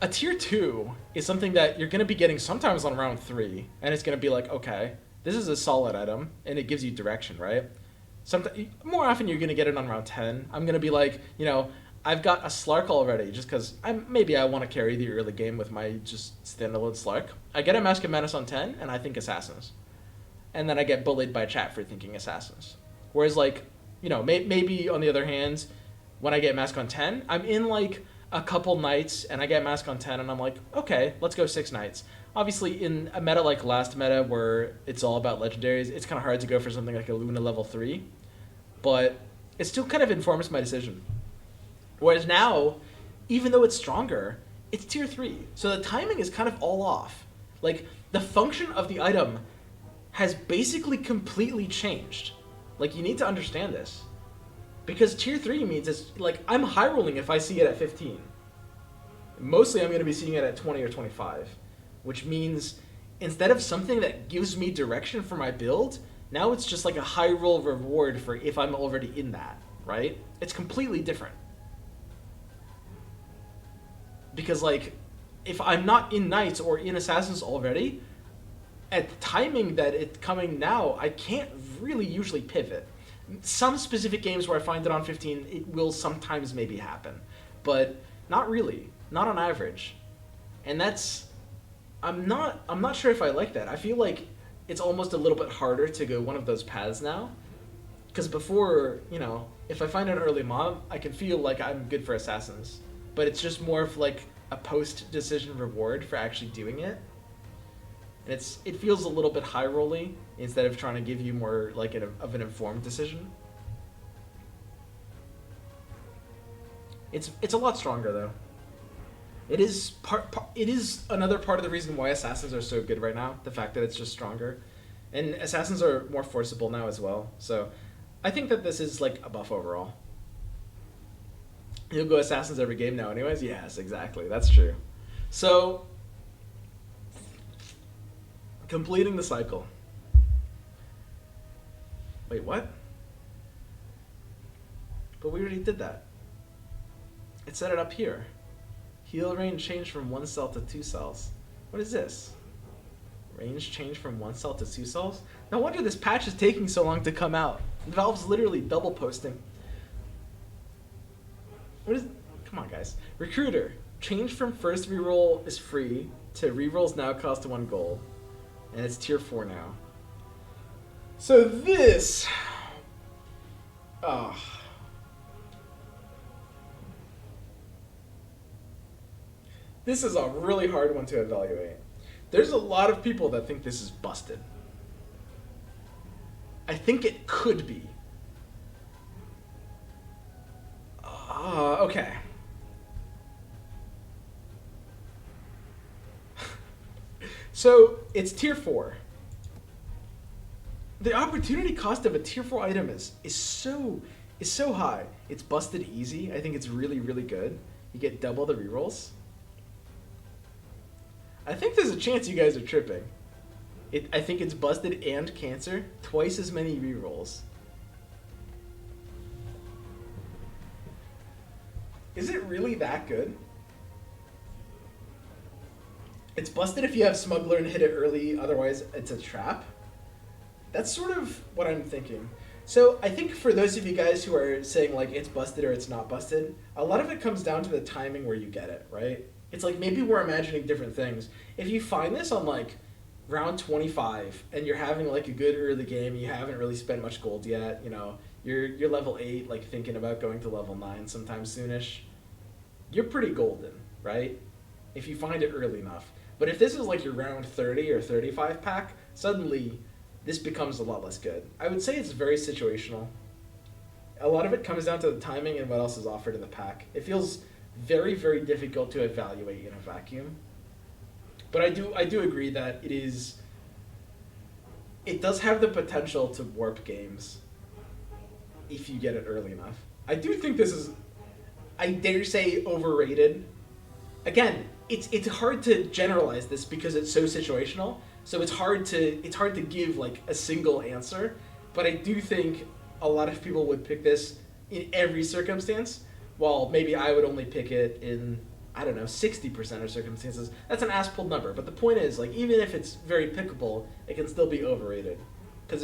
a tier 2 is something that you're gonna be getting sometimes on round 3, and it's gonna be like, okay, this is a solid item, and it gives you direction, right? More often you're gonna get it on round 10. I'm gonna be like, you know, I've got a Slark already, just because maybe I want to carry the early game with my just standalone Slark. I get a Mask of Madness on 10, and I think Assassins. And then I get bullied by chat for thinking Assassins. Whereas, like, you know, maybe on the other hand, when I get Mask on 10. I'm in like a couple nights and I get Mask on 10 and I'm like, okay, let's go 6 nights. Obviously, in a meta like last meta where it's all about legendaries, it's kind of hard to go for something like a Luna level 3. But it still kind of informs my decision. Whereas now, even though it's stronger, it's tier 3. So the timing is kind of all off. Like, the function of the item has basically completely changed. Like, you need to understand this. Because tier 3 means it's, like, I'm high rolling if I see it at 15. Mostly I'm going to be seeing it at 20 or 25. Which means, instead of something that gives me direction for my build, now it's just like a high roll reward for if I'm already in that, right? It's completely different. Because, like, if I'm not in Knights or in Assassins already, at the timing that it's coming now, I can't really usually pivot. Some specific games where I find it on 15, it will sometimes maybe happen. But not really. Not on average. And that's... I'm not sure if I like that. I feel like it's almost a little bit harder to go one of those paths now. Because before, you know, if I find an early mob, I can feel like I'm good for Assassins. But it's just more of like a post-decision reward for actually doing it. And it feels a little bit high-rolly instead of trying to give you more like of an informed decision. It's a lot stronger though. It is another part of the reason why Assassins are so good right now. The fact that it's just stronger, and Assassins are more forcible now as well. So, I think that this is like a buff overall. You'll go Assassins every game now, anyways. Yes, exactly. That's true. So, completing the cycle. Wait, what? But we already did that. It set it up here. Heal range changed from 1 cell to 2 cells. What is this? Range changed from 1 cell to 2 cells? No wonder this patch is taking so long to come out. Valve's literally double posting. What is... Come on, guys. Recruiter. Change from first reroll is free to rerolls now cost 1 gold. And it's tier 4 now. So this... Oh... This is a really hard one to evaluate. There's a lot of people that think this is busted. I think it could be. Okay. So, it's tier 4. The opportunity cost of a tier 4 item is so high. It's busted easy. I think it's really, really good. You get double the rerolls. I think there's a chance you guys are tripping. I think it's busted and cancer. Twice as many rerolls. Is it really that good? It's busted if you have Smuggler and hit it early, otherwise it's a trap. That's sort of what I'm thinking. So I think for those of you guys who are saying like it's busted or it's not busted, a lot of it comes down to the timing where you get it, right? It's like maybe we're imagining different things. If you find this on like round 25 and you're having like a good early game, you haven't really spent much gold yet, you know, you're level 8, like thinking about going to level 9 sometime soonish, you're pretty golden, right? If you find it early enough. But if this is like your round 30 or 35 pack, suddenly this becomes a lot less good. I would say it's very situational. A lot of it comes down to the timing and what else is offered in the pack. It feels very, very difficult to evaluate in a vacuum. But I do agree that it does have the potential to warp games if you get it early enough. I do think this is, I dare say, overrated. Again, it's hard to generalize this because it's so situational. So it's hard to give like a single answer. But I do think a lot of people would pick this in every circumstance. While maybe I would only pick it in, I don't know, 60% of circumstances. That's an ass-pulled number. But the point is, like, even if it's very pickable, it can still be overrated. Because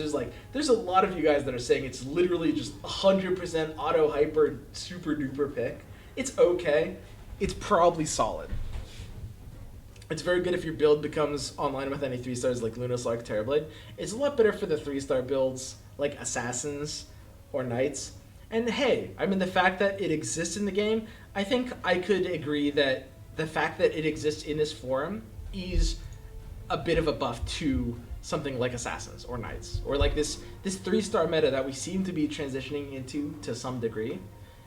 there's a lot of you guys that are saying it's literally just 100% auto-hyper, super-duper pick. It's okay. It's probably solid. It's very good if your build becomes online with any 3 stars like Luna, Slark, Terrorblade. It's a lot better for the 3-star builds like Assassins or Knights. And hey, I mean, the fact that it exists in the game, I think I could agree that the fact that it exists in this form is a bit of a buff to something like Assassins or Knights, or like this 3-star meta that we seem to be transitioning into to some degree.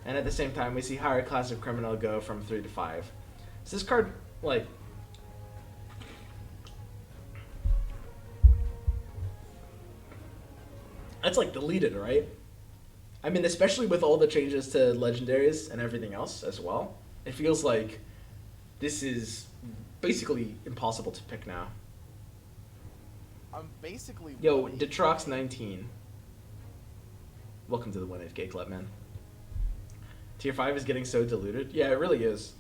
And at the same time, we see higher class of criminal go from 3 to 5. So this card, like, that's like deleted, right? I mean, especially with all the changes to legendaries and everything else as well, it feels like this is basically impossible to pick now. I'm basically... Yo, Detrox19. Welcome to the 1FK Club, man. Tier 5 is getting so diluted. Yeah, it really is.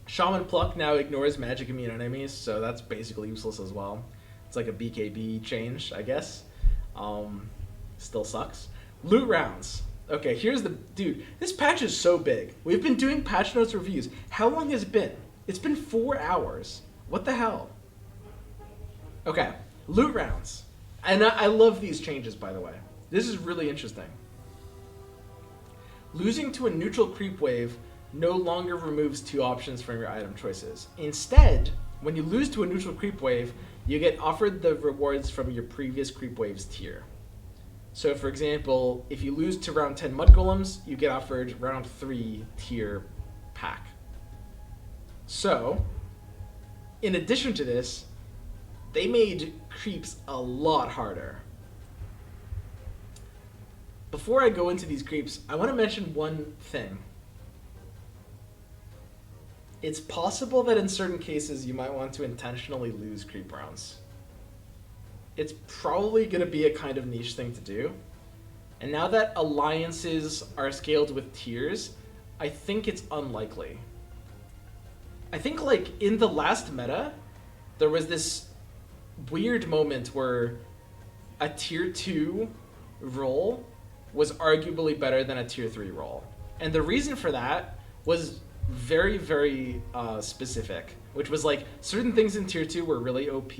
Shaman Pluck now ignores magic immune enemies, so that's basically useless as well. It's like a BKB change, I guess. Still sucks. Loot rounds. Okay, here's the... Dude, this patch is so big. We've been doing patch notes reviews. How long has it been? It's been 4 hours. What the hell? Okay, loot rounds. And I love these changes, by the way. This is really interesting. Losing to a neutral creep wave no longer removes 2 options from your item choices. Instead, when you lose to a neutral creep wave, you get offered the rewards from your previous creep wave's tier. So, for example, if you lose to round 10 Mud Golems, you get offered round 3 tier pack. So, in addition to this, they made creeps a lot harder. Before I go into these creeps, I want to mention one thing. It's possible that in certain cases you might want to intentionally lose creep rounds. It's probably going to be a kind of niche thing to do. And now that alliances are scaled with tiers, I think it's unlikely. I think, like, in the last meta, there was this weird moment where a tier 2 roll was arguably better than a tier 3 roll. And the reason for that was very, very specific, which was like certain things in tier 2 were really OP,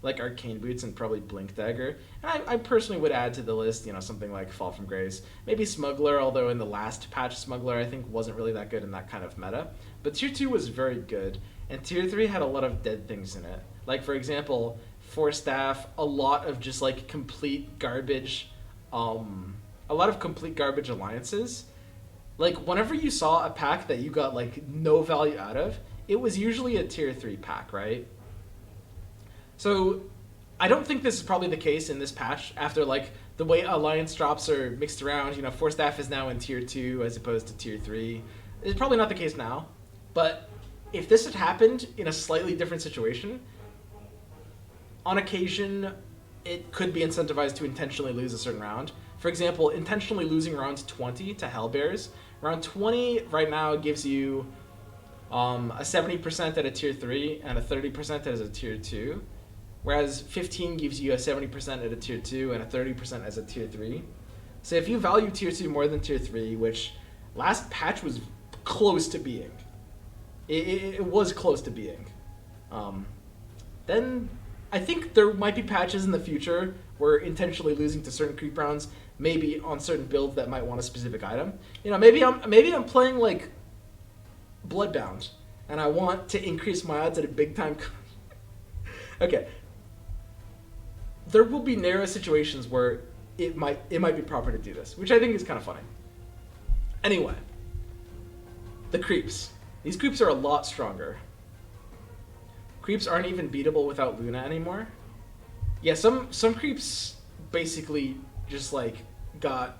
like Arcane Boots and probably Blink Dagger. And I personally would add to the list, you know, something like Fall from Grace, maybe Smuggler, although in the last patch Smuggler I think wasn't really that good in that kind of meta. But tier 2 was very good, and tier 3 had a lot of dead things in it. Like, for example, Force Staff, a lot of just like complete garbage, a lot of complete garbage alliances. Like, whenever you saw a pack that you got, like, no value out of, it was usually a tier 3 pack, right? So, I don't think this is probably the case in this patch, after, like, the way alliance drops are mixed around. You know, Force Staff is now in tier 2 as opposed to tier 3. It's probably not the case now, but if this had happened in a slightly different situation, on occasion, it could be incentivized to intentionally lose a certain round. For example, intentionally losing round 20 to Hellbears. Round 20 right now gives you a 70% at a tier 3 and a 30% as a tier 2. Whereas 15 gives you a 70% at a tier 2 and a 30% as a tier 3. So if you value tier 2 more than tier 3, which last patch was close to being, it was close to being, then I think there might be patches in the future where intentionally losing to certain creep rounds, maybe on certain builds that might want a specific item. You know, maybe I'm playing like Bloodbound, and I want to increase my odds at a big time. Okay, there will be narrow situations where it might be proper to do this, which I think is kind of funny. Anyway, the creeps. These creeps are a lot stronger. Creeps aren't even beatable without Luna anymore. Yeah, some creeps basically just like got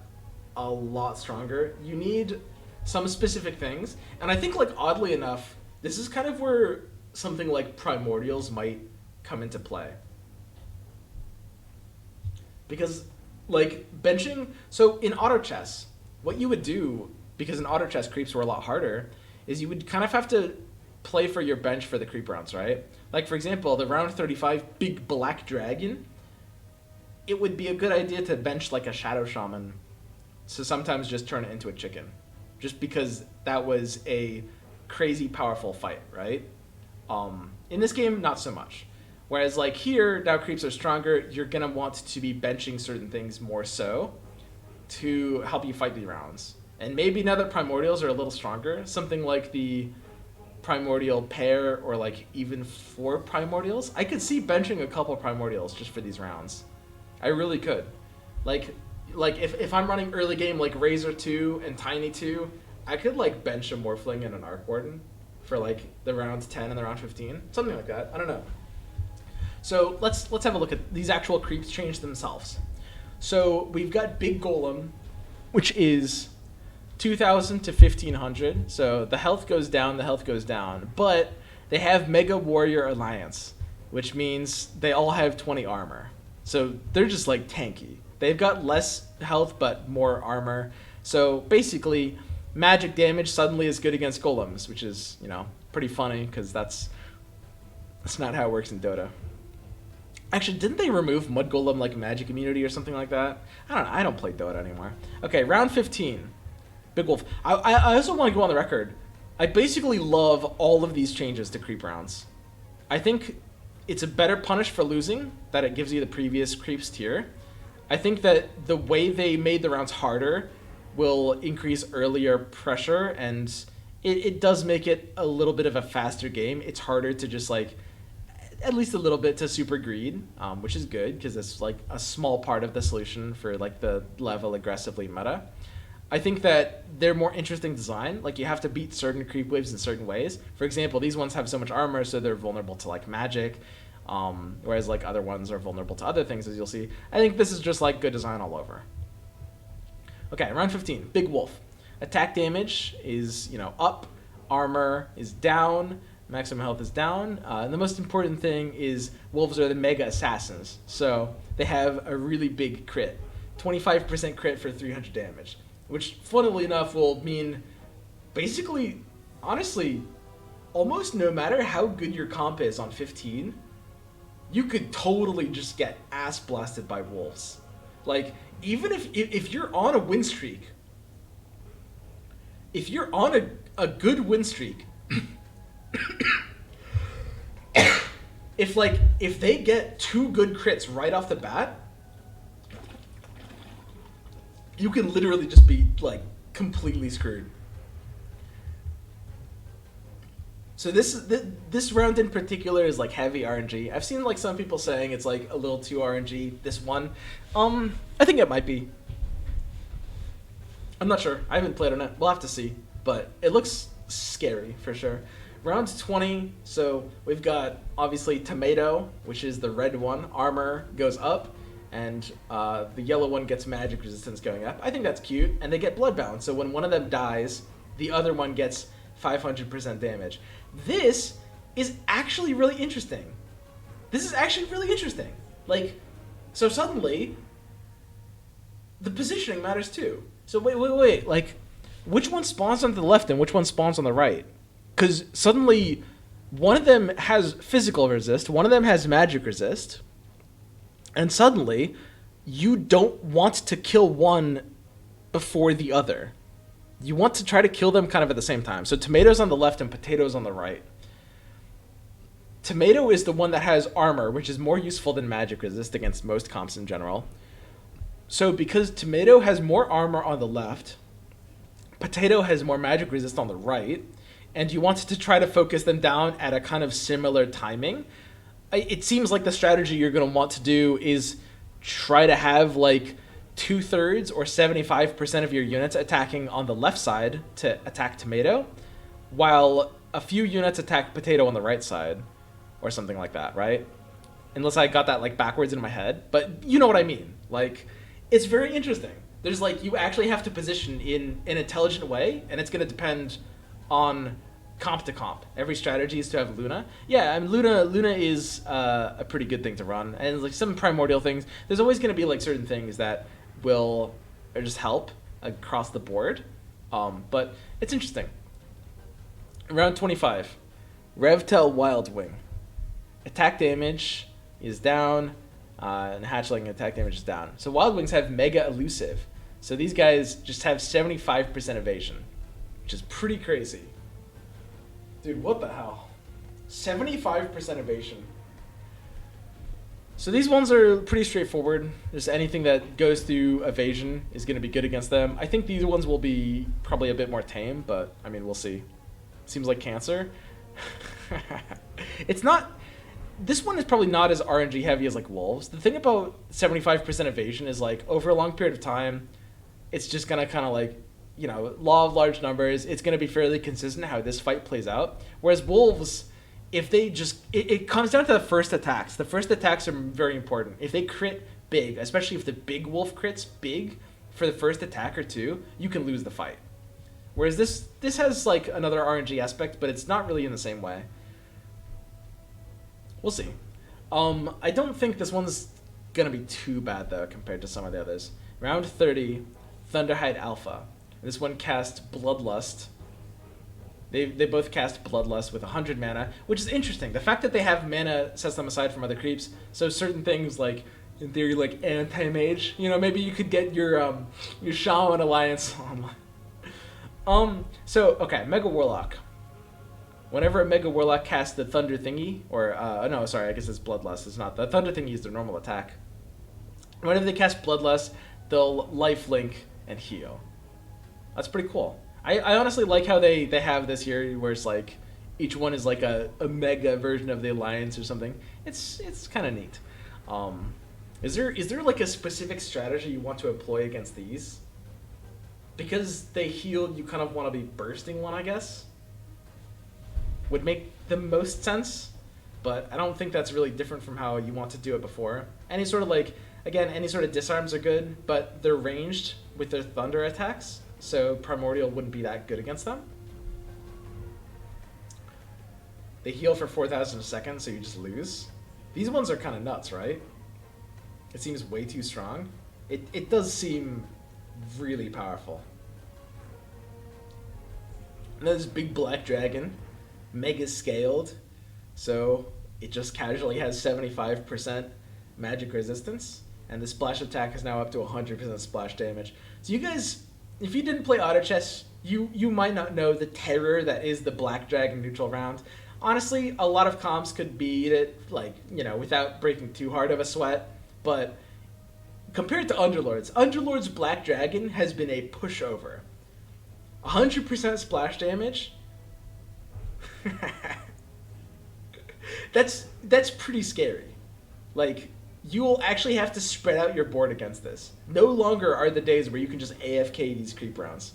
a lot stronger. You need some specific things, and I think, like, oddly enough, this is kind of where something like Primordials might come into play. Because, like, benching, so in auto chess, what you would do, because in auto chess creeps were a lot harder, is you would kind of have to play for your bench for the creep rounds, right? Like, for example, the round 35 big black dragon, it would be a good idea to bench like a Shadow Shaman, so sometimes just turn it into a chicken, just because that was a crazy powerful fight, right? In this game, not so much. Whereas, like, here, now creeps are stronger, you're gonna want to be benching certain things more so. to help you fight these rounds. And maybe now that primordials are a little stronger, something like the primordial pair or like even 4 primordials, I could see benching a couple primordials just for these rounds. I really could. Like if I'm running early game like Razor 2 and Tiny 2, I could like bench a Morphling and an Arc Warden for like the round 10 and the round 15, something like that. I don't know. So let's have a look at these actual creeps change themselves. So we've got Big Golem, which is 2,000 to 1,500. So the health goes down, but they have Mega Warrior Alliance, which means they all have 20 armor. So they're just like tanky. They've got less health but more armor. So basically, magic damage suddenly is good against golems, which is, you know, pretty funny because that's not how it works in Dota. Actually, didn't they remove Mud Golem like magic immunity or something like that? I don't know. I don't play Dota anymore. Okay, round 15. Big Wolf. I also want to go on the record. I basically love all of these changes to creep rounds. I think it's a better punish for losing, that it gives you the previous creeps tier. I think that the way they made the rounds harder will increase earlier pressure, and it does make it a little bit of a faster game. It's harder to just like, at least a little bit to super greed, which is good because it's like a small part of the solution for like the level aggressively meta. I think that they're more interesting design. Like, you have to beat certain creep waves in certain ways. For example, these ones have so much armor, so they're vulnerable to like magic, whereas like other ones are vulnerable to other things, as you'll see. I think this is just like good design all over. Okay, round 15, Big Wolf. Attack damage is, you know, up, armor is down, maximum health is down. And the most important thing is wolves are the mega assassins, so they have a really big crit, 25% crit for 300 damage. Which, funnily enough, will mean basically, honestly, almost no matter how good your comp is on 15, you could totally just get ass blasted by wolves. Like, even if you're on a win streak, if you're on a good win streak, if they get 2 good crits right off the bat, you can literally just be, like, completely screwed. So this round in particular is, like, heavy RNG. I've seen, like, some people saying it's, like, a little too RNG, this one. I think it might be. I'm not sure. I haven't played on it. We'll have to see. But it looks scary, for sure. Round 20, so we've got, obviously, Tomato, which is the red one. Armor goes up. And the yellow one gets magic resistance going up. I think that's cute. And they get Bloodbound, so when one of them dies, the other one gets 500% damage. This is actually really interesting. Like, so suddenly, the positioning matters too. So wait. Like, which one spawns on the left and which one spawns on the right? Because suddenly, one of them has physical resist, one of them has magic resist. And suddenly, you don't want to kill one before the other. You want to try to kill them kind of at the same time. So Tomato's on the left and Potato's on the right. Tomato is the one that has armor, which is more useful than magic resist against most comps in general. So because Tomato has more armor on the left, Potato has more magic resist on the right, and you want to try to focus them down at a kind of similar timing, it seems like the strategy you're going to want to do is try to have like 2/3 or 75% of your units attacking on the left side to attack Tomato, while a few units attack Potato on the right side, or something like that, right? Unless I got that like backwards in my head, but you know what I mean. Like, it's very interesting. There's like, you actually have to position in an intelligent way, and it's going to depend on comp to comp. Every strategy is to have Luna. Yeah, I mean, Luna is a pretty good thing to run, and like some primordial things. There's always going to be like certain things that will just help across the board, but it's interesting. Round 25, Revtel Wildwing. Attack damage is down, and Hatchling attack damage is down. So Wildwings have Mega Elusive, so these guys just have 75% evasion, which is pretty crazy. Dude, what the hell? 75% evasion. So these ones are pretty straightforward. Just anything that goes through evasion is going to be good against them. I think these ones will be probably a bit more tame, but I mean, we'll see. Seems like cancer. It's not... This one is probably not as RNG heavy as like wolves. The thing about 75% evasion is like over a long period of time, it's just going to kind of like, you know, law of large numbers. It's going to be fairly consistent how this fight plays out. Whereas wolves, if they just... It comes down to the first attacks. The first attacks are very important. If they crit big, especially if the big wolf crits big for the first attack or two, you can lose the fight. Whereas this has like another RNG aspect, but it's not really in the same way. We'll see. I don't think this one's gonna be too bad though compared to some of the others. Round 30, Thunderhide Alpha. This one cast Bloodlust. They both cast Bloodlust with 100 mana, which is interesting. The fact that they have mana sets them aside from other creeps. So certain things like, in theory, like anti-mage. You know, maybe you could get your Shaman Alliance online. Okay, Mega Warlock. Whenever a Mega Warlock casts the Thunder thingy, or, no, sorry, I guess it's Bloodlust. It's not. The Thunder thingy is their normal attack. Whenever they cast Bloodlust, they'll lifelink and heal. That's pretty cool. I honestly like how they have this here, where it's like, each one is like a mega version of the Alliance or something. It's kind of neat. Is there like a specific strategy you want to employ against these? Because they heal, you kind of want to be bursting one, I guess. Would make the most sense, but I don't think that's really different from how you want to do it before. Any sort of like, again, any sort of disarms are good, but they're ranged with their thunder attacks, so Primordial wouldn't be that good against them. They heal for 4,000 a second, so you just lose. These ones are kind of nuts, right? It seems way too strong. It does seem really powerful. And there's big black dragon. Mega scaled, so it just casually has 75% magic resistance, and the splash attack is now up to 100% splash damage. So you guys, if you didn't play auto chess, you might not know the terror that is the black dragon neutral round. Honestly, a lot of comps could beat it, like, you know, without breaking too hard of a sweat, but compared to Underlords black dragon has been a pushover. 100% splash damage. That's pretty scary. Like, you will actually have to spread out your board against this. No longer are the days where you can just AFK these creep rounds.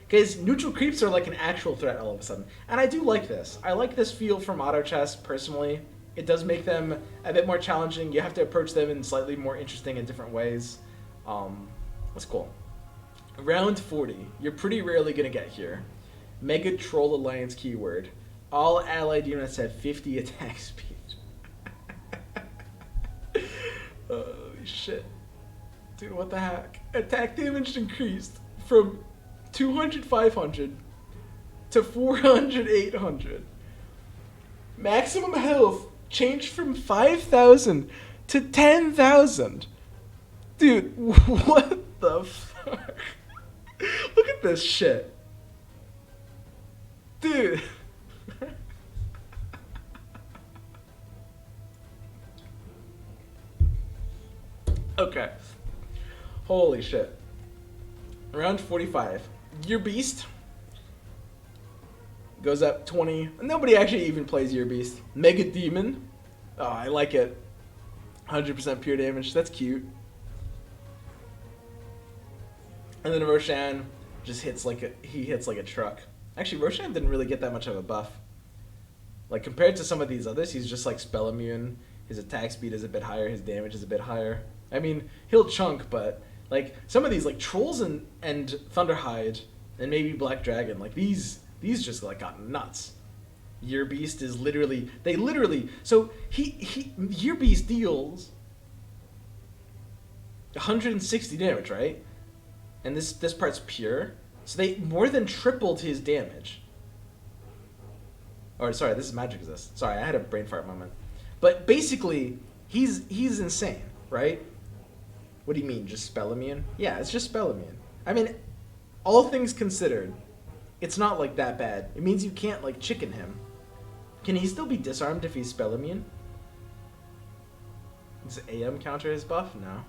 Because neutral creeps are like an actual threat all of a sudden. And I do like this. I like this feel from auto chess personally. It does make them a bit more challenging. You have to approach them in slightly more interesting and different ways. That's cool. Round 40. You're pretty rarely going to get here. Mega Troll Alliance keyword. All allied units have 50 attack speed. Holy shit. Dude, what the heck? Attack damage increased from 200, 500 to 400, 800. Maximum health changed from 5,000 to 10,000. Dude, what the fuck? Look at this shit. Dude. Okay. Holy shit. Round 45. Your Beast goes up 20. Nobody actually even plays Your Beast. Mega Demon. Oh, I like it. 100% pure damage. That's cute. And then Roshan just hits like a truck. Actually, Roshan didn't really get that much of a buff. Like, compared to some of these others, he's just like spell immune. His attack speed is a bit higher. His damage is a bit higher. I mean, he'll chunk, but like some of these, like Trolls and Thunderhide and maybe Black Dragon, like these just like got nuts. Your Beast is literally, so Your Beast deals 160 damage, right? And this part's pure, so they more than tripled his damage. Or sorry, this is Magic Resist. Sorry, I had a brain fart moment. But basically, he's insane, right? What do you mean, just spell immune? Yeah, it's just spell immune. I mean, all things considered, it's not like that bad. It means you can't like chicken him. Can he still be disarmed if he's spell immune? Does AM counter his buff? No.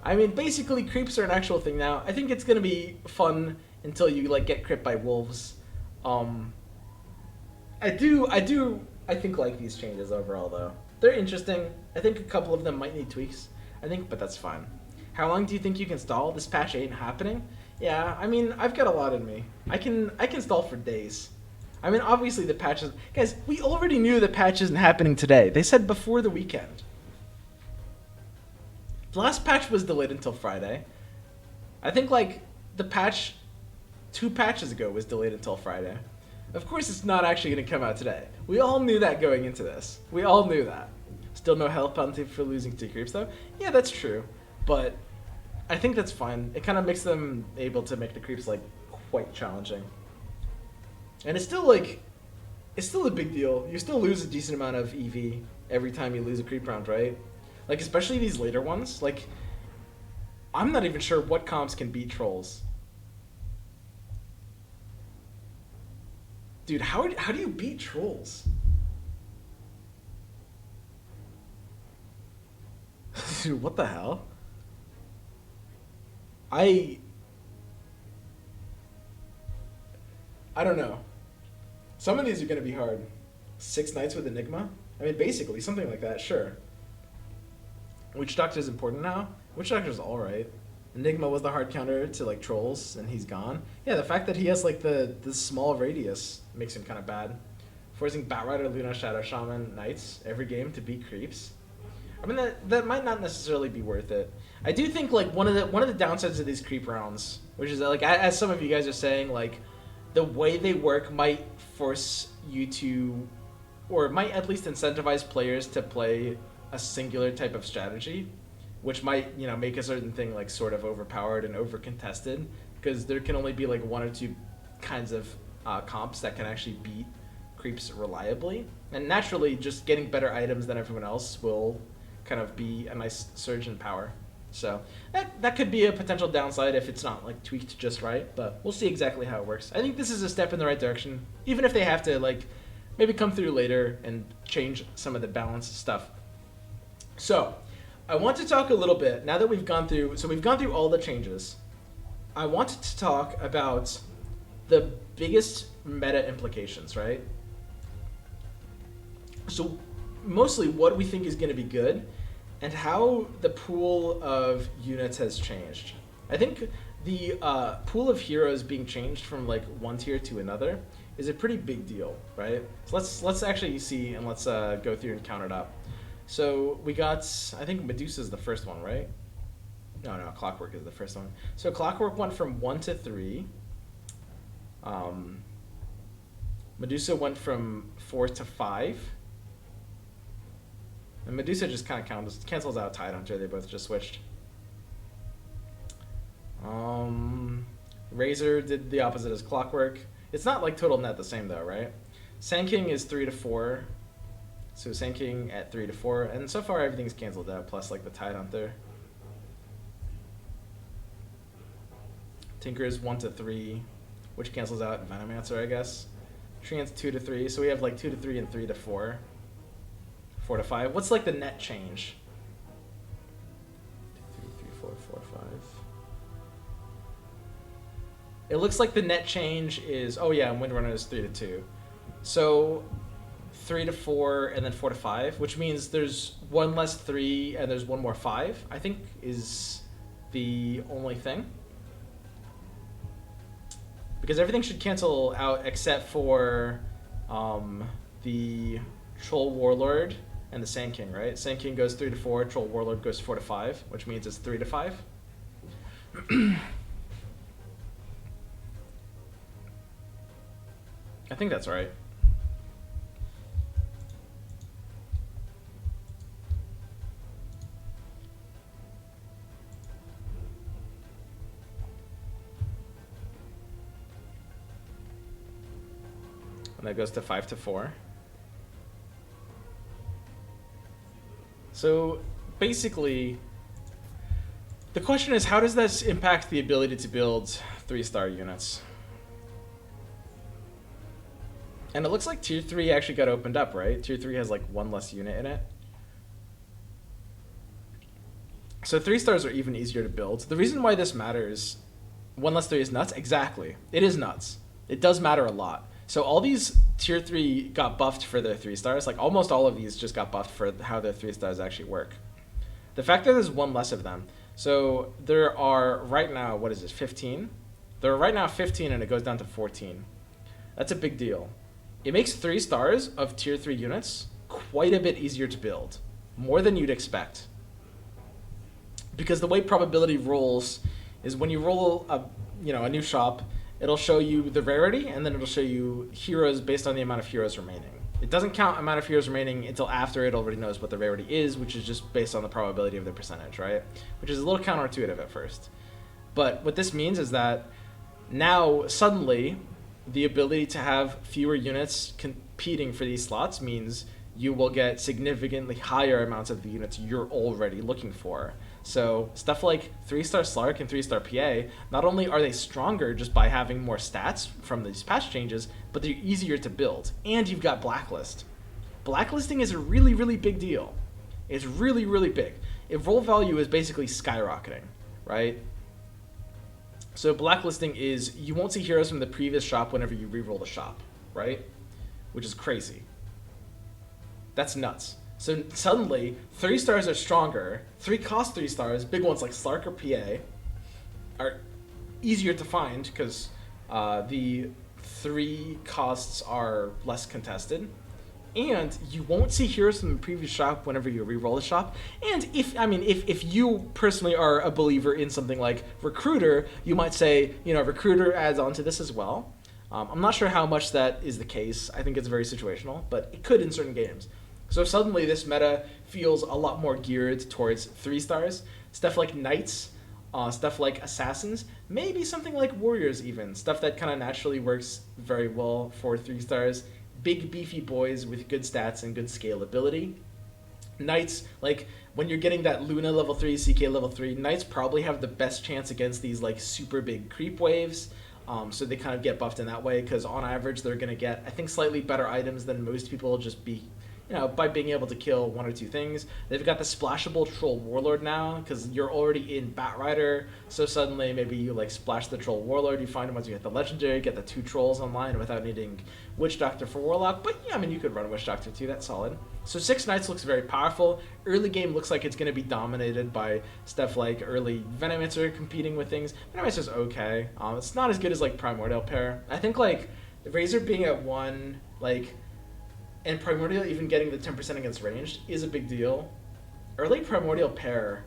I mean, basically, creeps are an actual thing now. I think it's gonna be fun until you like get crit by wolves. I think like these changes overall though. They're interesting. I think a couple of them might need tweaks. But that's fine. How long do you think you can stall? This patch ain't happening. Yeah, I mean, I've got a lot in me. I can stall for days. I mean, obviously the patch is... Guys, we already knew the patch isn't happening today. They said before the weekend. The last patch was delayed until Friday. I think, like, the patch 2 patches ago was delayed until Friday. Of course it's not actually going to come out today. We all knew that going into this. We all knew that. Still no health penalty for losing 2 creeps, though? Yeah, that's true. But I think that's fine. It kind of makes them able to make the creeps, like, quite challenging. And it's still, like... It's still a big deal. You still lose a decent amount of EV every time you lose a creep round, right? Like, especially these later ones. Like, I'm not even sure what comps can beat trolls. Dude, how do you beat trolls? Dude, what the hell? I don't know. Some of these are going to be hard. 6 nights with Enigma? I mean, basically, something like that, sure. Witch Doctor is important now? Witch Doctor's alright. Enigma was the hard counter to, like, trolls, and he's gone. Yeah, the fact that he has, like, the small radius makes him kind of bad. Forcing Batrider, Luna, Shadow Shaman, Knights every game to beat creeps. I mean, that might not necessarily be worth it. I do think, like, one of the downsides of these creep rounds, which is, like, as some of you guys are saying, like, the way they work might force you to, or might at least incentivize players to play a singular type of strategy, which might, you know, make a certain thing, like, sort of overpowered and over-contested, because there can only be, like, 1 or 2 kinds of comps that can actually beat creeps reliably. And naturally, just getting better items than everyone else will kind of be a nice surge in power. So that could be a potential downside if it's not, like, tweaked just right, but we'll see exactly how it works. I think this is a step in the right direction, even if they have to, like, maybe come through later and change some of the balance stuff. So I want to talk a little bit, now that we've gone through all the changes, I wanted to talk about the biggest meta implications, right? So mostly what we think is going to be good and how the pool of units has changed. I think the pool of heroes being changed from, like, one tier to another is a pretty big deal, right? So let's actually see, and let's go through and count it up. So we got, I think Medusa's the first one, right? No, Clockwork is the first one. So Clockwork went from 1 to 3. Medusa went from 4 to 5. And Medusa just kind of cancels out Tidehunter. They both just switched. Razor did the opposite as Clockwork. It's not, like, total net the same though, right? Sand King is 3 to 4. So Sand King at 3 to 4. And so far everything's canceled out, plus, like, the Tidehunter. Tinker is 1 to 3, which cancels out Venomancer, I guess. Treant's 2 to 3. So we have, like, 2 to 3 and 3 to 4. 4 to 5. What's, like, the net change? 2, 3, 4, 4, 5. It looks like the net change is, oh yeah, and Windrunner is 3 to 2. So 3 to 4 and then 4 to 5, which means there's 1 less 3 and there's 1 more 5, I think is the only thing. Because everything should cancel out except for the Troll Warlord and the Sand King, right? Sand King goes 3 to 4, Troll Warlord goes 4 to 5, which means it's 3 to 5. I think that's right. And that goes to 5 to 4. So basically, the question is, how does this impact the ability to build 3-star units? And it looks like Tier 3 actually got opened up, right? Tier 3 has, like, 1 less unit in it. So 3 stars are even easier to build. The reason why this matters, 1 less 3 is nuts? Exactly. It is nuts. It does matter a lot. So all these tier 3 got buffed for their 3 stars. Like almost all of these just got buffed for how their 3 stars actually work. The fact that there's 1 less of them. So there are right now, what is this, 15? There are right now 15 and it goes down to 14. That's a big deal. It makes 3 stars of tier 3 units quite a bit easier to build. More than you'd expect. Because the way probability rolls is when you roll a new shop, it'll show you the rarity and then it'll show you heroes based on the amount of heroes remaining. It doesn't count amount of heroes remaining until after it already knows what the rarity is, which is just based on the probability of the percentage, right? Which is a little counterintuitive at first. But what this means is that now suddenly the ability to have fewer units competing for these slots means you will get significantly higher amounts of the units you're already looking for. So stuff like 3-star Slark and 3-star PA, not only are they stronger just by having more stats from these patch changes, but they're easier to build. And you've got Blacklist. Blacklisting is a really, really big deal. It's really, really big. If roll value is basically skyrocketing, right? So blacklisting is you won't see heroes from the previous shop whenever you reroll the shop, right? Which is crazy. That's nuts. So suddenly, 3 stars are stronger. 3 cost 3 stars. Big ones like Slark or PA are easier to find because the 3 costs are less contested. And you won't see heroes from the previous shop whenever you reroll the shop. And if you personally are a believer in something like Recruiter, you might say, Recruiter adds on to this as well. I'm not sure how much that is the case. I think it's very situational, but it could in certain games. So suddenly this meta feels a lot more geared towards 3 stars. Stuff like Knights, stuff like Assassins, maybe something like Warriors even. Stuff that kind of naturally works very well for 3 stars. Big beefy boys with good stats and good scalability. Knights, like when you're getting that Luna level 3, CK level 3, Knights probably have the best chance against these like super big creep waves. So they kind of get buffed in that way because on average they're going to get, I think, slightly better items than most people just be, by being able to kill 1 or 2 things. They've got the splashable Troll Warlord now because you're already in Batrider, so suddenly maybe you like splash the Troll Warlord, you find him once you hit the Legendary, get the 2 Trolls online without needing Witch Doctor for Warlock, but yeah, you could run Witch Doctor too, that's solid. So 6 Knights looks very powerful. Early game looks like it's going to be dominated by stuff like early Venomancer competing with things. Venomancer's okay. It's not as good as like Primordial Pair. I think like Razor being at 1, like, and Primordial even getting the 10% against ranged is a big deal. Early Primordial Pair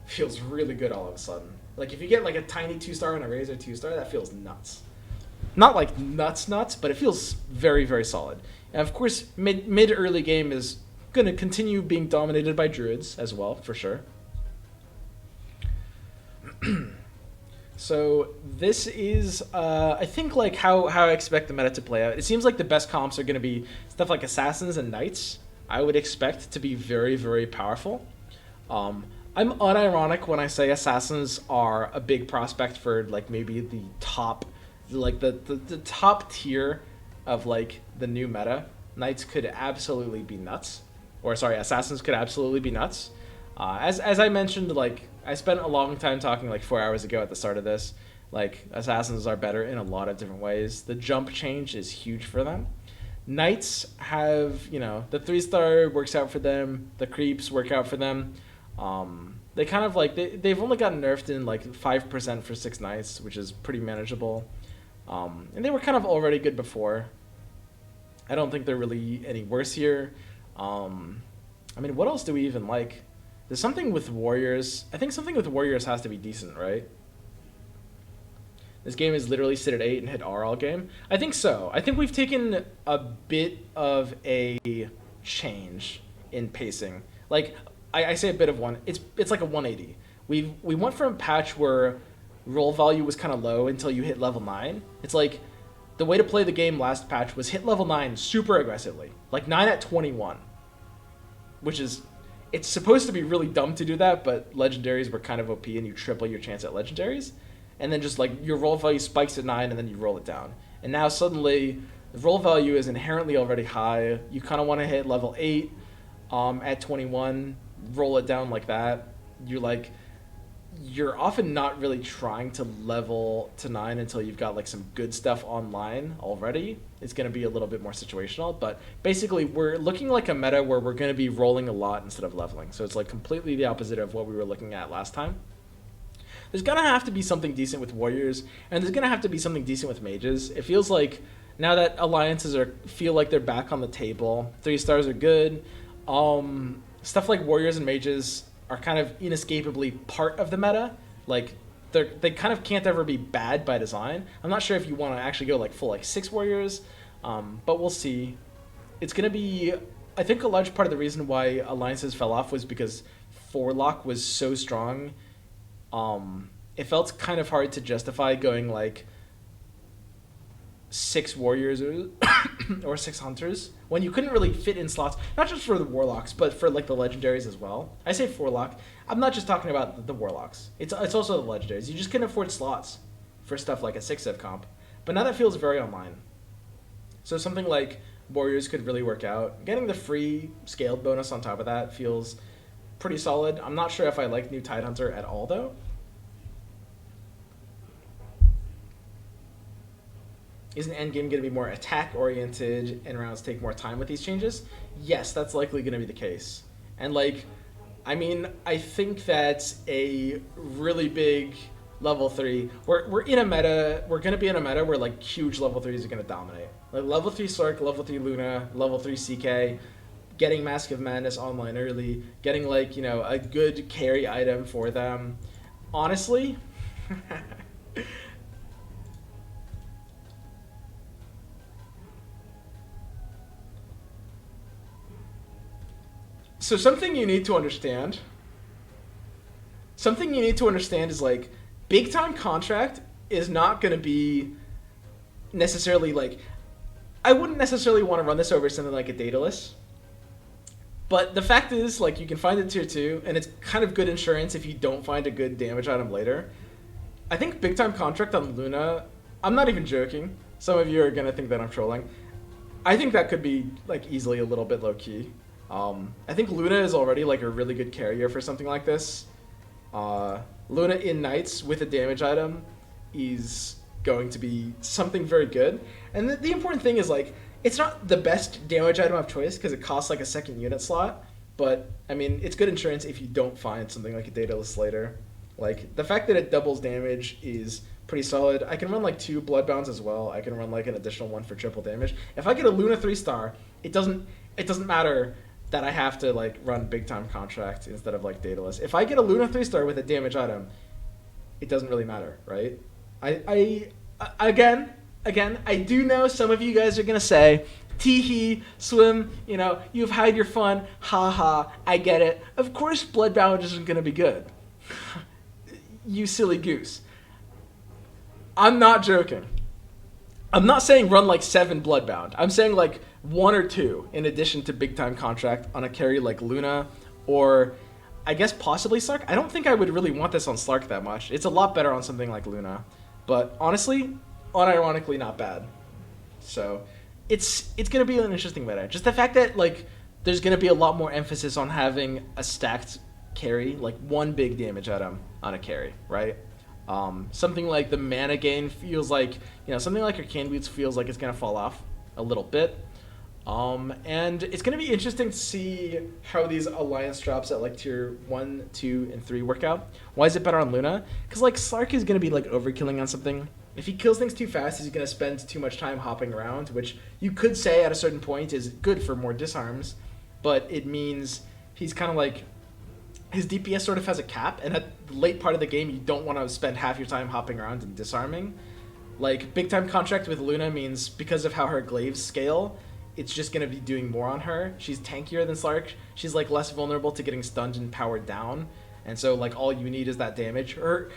feels really good all of a sudden. Like if you get like a tiny 2-star and a Razor 2-star, that feels nuts. Not like nuts, but it feels very, very solid. And of course, mid-early game is going to continue being dominated by Druids as well, for sure. So this is, I think, like how I expect the meta to play out. It seems like the best comps are going to be stuff like Assassins and Knights. I would expect to be very, very powerful. I'm unironic when I say Assassins are a big prospect for like maybe the top, like the top tier of like the new meta. Knights could absolutely be nuts, or sorry, Assassins could absolutely be nuts. As I mentioned, like I spent a long time talking like 4 hours ago at the start of this. Like Assassins are better in a lot of different ways. The jump change is huge for them. Knights have, the 3-star works out for them. The creeps work out for them. They kind of like they've only gotten nerfed in like 5% for 6 Knights, which is pretty manageable. And they were kind of already good before. I don't think they're really any worse here. What else do we even like? There's something with Warriors. I think something with Warriors has to be decent, right? This game is literally sit at 8 and hit R all game. I think so. I think we've taken a bit of a change in pacing. Like, I say a bit of one. It's like a 180. We went from a patch where roll value was kind of low until you hit level 9. It's like the way to play the game last patch was hit level 9 super aggressively. Like 9 at 21. Which is... It's supposed to be really dumb to do that, but legendaries were kind of OP and you triple your chance at legendaries. And then just like your roll value spikes at 9 and then you roll it down. And now suddenly the roll value is inherently already high. You kind of want to hit level 8 at 21, roll it down like that. you're often not really trying to level to 9 until you've got like some good stuff online already. It's going to be a little bit more situational, but basically we're looking like a meta where we're going to be rolling a lot instead of leveling. So it's like completely the opposite of what we were looking at last time. There's going to have to be something decent with warriors, and there's going to have to be something decent with mages. It feels like now that alliances feel like they're back on the table, 3 stars are good. Stuff like warriors and mages are kind of inescapably part of the meta. Like they kind of can't ever be bad by design. I'm not sure if you want to actually go like full like 6 warriors, but we'll see. It's gonna be, I think a large part of the reason why alliances fell off was because Warlock was so strong. It felt kind of hard to justify going like 6 warriors or 6 hunters when you couldn't really fit in slots, not just for the warlocks, but for like the legendaries as well. I say Warlock, I'm not just talking about the warlocks. It's also the legendaries. You just couldn't afford slots for stuff like a 6-7 comp. But now that feels very online. So something like warriors could really work out. Getting the free scaled bonus on top of that feels pretty solid. I'm not sure if I like new Tidehunter at all though. Isn't endgame going to be more attack-oriented and rounds take more time with these changes? Yes, that's likely going to be the case. And, like, I mean, I think that's a really big level 3. We're in a meta, we're going to be in a meta where, like, huge level 3s are going to dominate. Like, level 3 Slark, level 3 Luna, level 3 CK, getting Mask of Madness online early, getting, like, you know, a good carry item for them. Honestly... So something you need to understand is like big time contract is not going to be necessarily like, I wouldn't necessarily want to run this over something like a Daedalus. But the fact is, like, you can find it tier 2 and it's kind of good insurance if you don't find a good damage item later. I think big time contract on Luna, I'm not even joking. Some of you are going to think that I'm trolling. I think that could be like easily a little bit low key. I think Luna is already like a really good carrier for something like this. Luna in Knights with a damage item is going to be something very good. And the important thing is like, it's not the best damage item of choice because it costs like a 2nd unit slot. But I mean, it's good insurance if you don't find something like a Daedalus later. Like the fact that it doubles damage is pretty solid. I can run like 2 Bloodbounds as well. I can run like an additional 1 for triple damage. If I get a Luna 3-star, it doesn't matter that I have to like run big time contract instead of like Daedalus. If I get a Luna 3-star with a damage item, it doesn't really matter, right? I again, I do know some of you guys are gonna say, tee-hee, Swim, you know, you've had your fun, haha, I get it. Of course Bloodbound isn't gonna be good. You silly goose. I'm not joking. I'm not saying run like 7 Bloodbound. I'm saying like 1 or 2 in addition to big time contract on a carry like Luna or I guess possibly Slark. I don't think I would really want this on Slark that much. It's a lot better on something like Luna. But honestly, unironically not bad. So it's going to be an interesting meta. Just the fact that like there's going to be a lot more emphasis on having a stacked carry, like 1 big damage item on a carry, right? Something like the mana gain feels like, you know, something like Arcane Boots feels like it's going to fall off a little bit. And it's going to be interesting to see how these alliance drops at like tier 1, 2, and 3 work out. Why is it better on Luna? Because like Slark is going to be like overkilling on something. If he kills things too fast, he's going to spend too much time hopping around, which you could say at a certain point is good for more disarms, but it means he's kind of like, his DPS sort of has a cap, and at the late part of the game, you don't want to spend half your time hopping around and disarming. Like, big time contract with Luna means because of how her glaives scale, it's just going to be doing more on her. She's tankier than Slark. She's like less vulnerable to getting stunned and powered down. And so like all you need is that damage. Her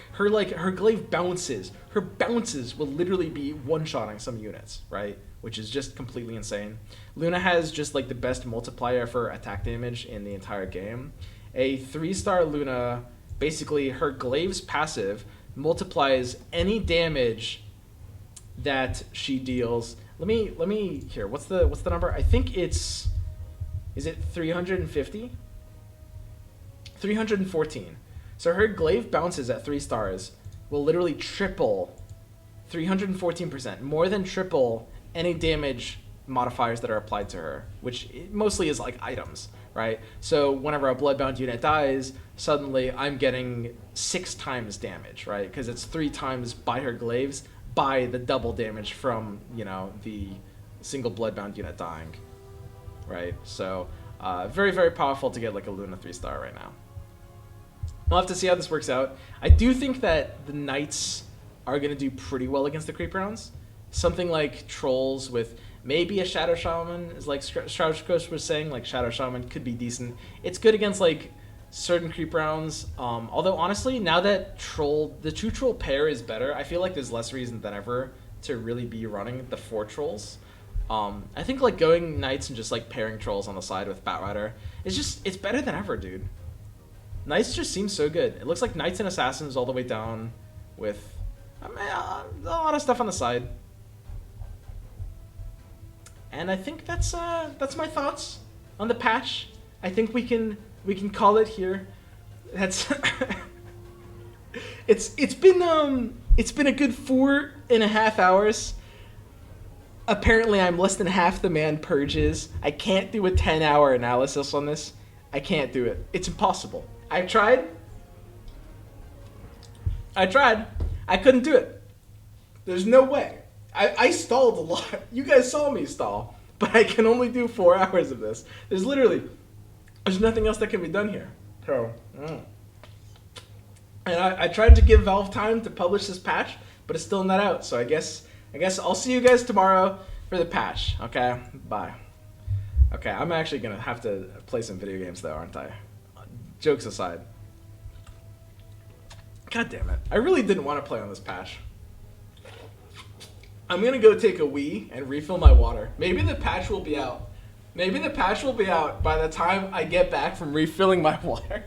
glaive bounces. Her bounces will literally be one-shotting some units, right? Which is just completely insane. Luna has just like the best multiplier for attack damage in the entire game. A 3-star Luna, basically her glaive's passive multiplies any damage that she deals. Let me here. What's the number? I think is it 350? 314. So her glaive bounces at 3 stars will literally triple 314%, more than triple any damage modifiers that are applied to her, which mostly is like items, right? So whenever a bloodbound unit dies, suddenly I'm getting 6 times damage, right? Because it's 3 times by her glaives by the double damage from, you know, the single bloodbound unit dying, right? So very, very powerful to get like a Luna 3-star right now. We'll have to see how this works out. I do think that the knights are going to do pretty well against the creep rounds. Something like trolls with maybe a Shadow Shaman, is like Strauss was saying, like Shadow Shaman could be decent. It's good against like certain creep rounds. Although honestly, now that the 2 troll pair is better, I feel like there's less reason than ever to really be running the 4 trolls. I think like going knights and just like pairing trolls on the side with Batrider it's better than ever, dude. Knights just seems so good. It looks like knights and assassins all the way down with a lot of stuff on the side. And I think that's my thoughts on the patch. I think we can call it here. That's it's been a good 4.5 hours. Apparently I'm less than half the man Purges. I can't do a 10-hour analysis on this. I can't do it. It's impossible. I've tried. I couldn't do it. There's no way. I stalled a lot. You guys saw me stall. But I can only do 4 hours of this. There's nothing else that can be done here. So, And I tried to give Valve time to publish this patch, but it's still not out. So I guess I'll see you guys tomorrow for the patch. Okay? Bye. Okay, I'm actually going to have to play some video games though, aren't I? Jokes aside. God damn it. I really didn't want to play on this patch. I'm going to go take a wee and refill my water. Maybe the patch will be out. Maybe the patch will be out by the time I get back from refilling my water.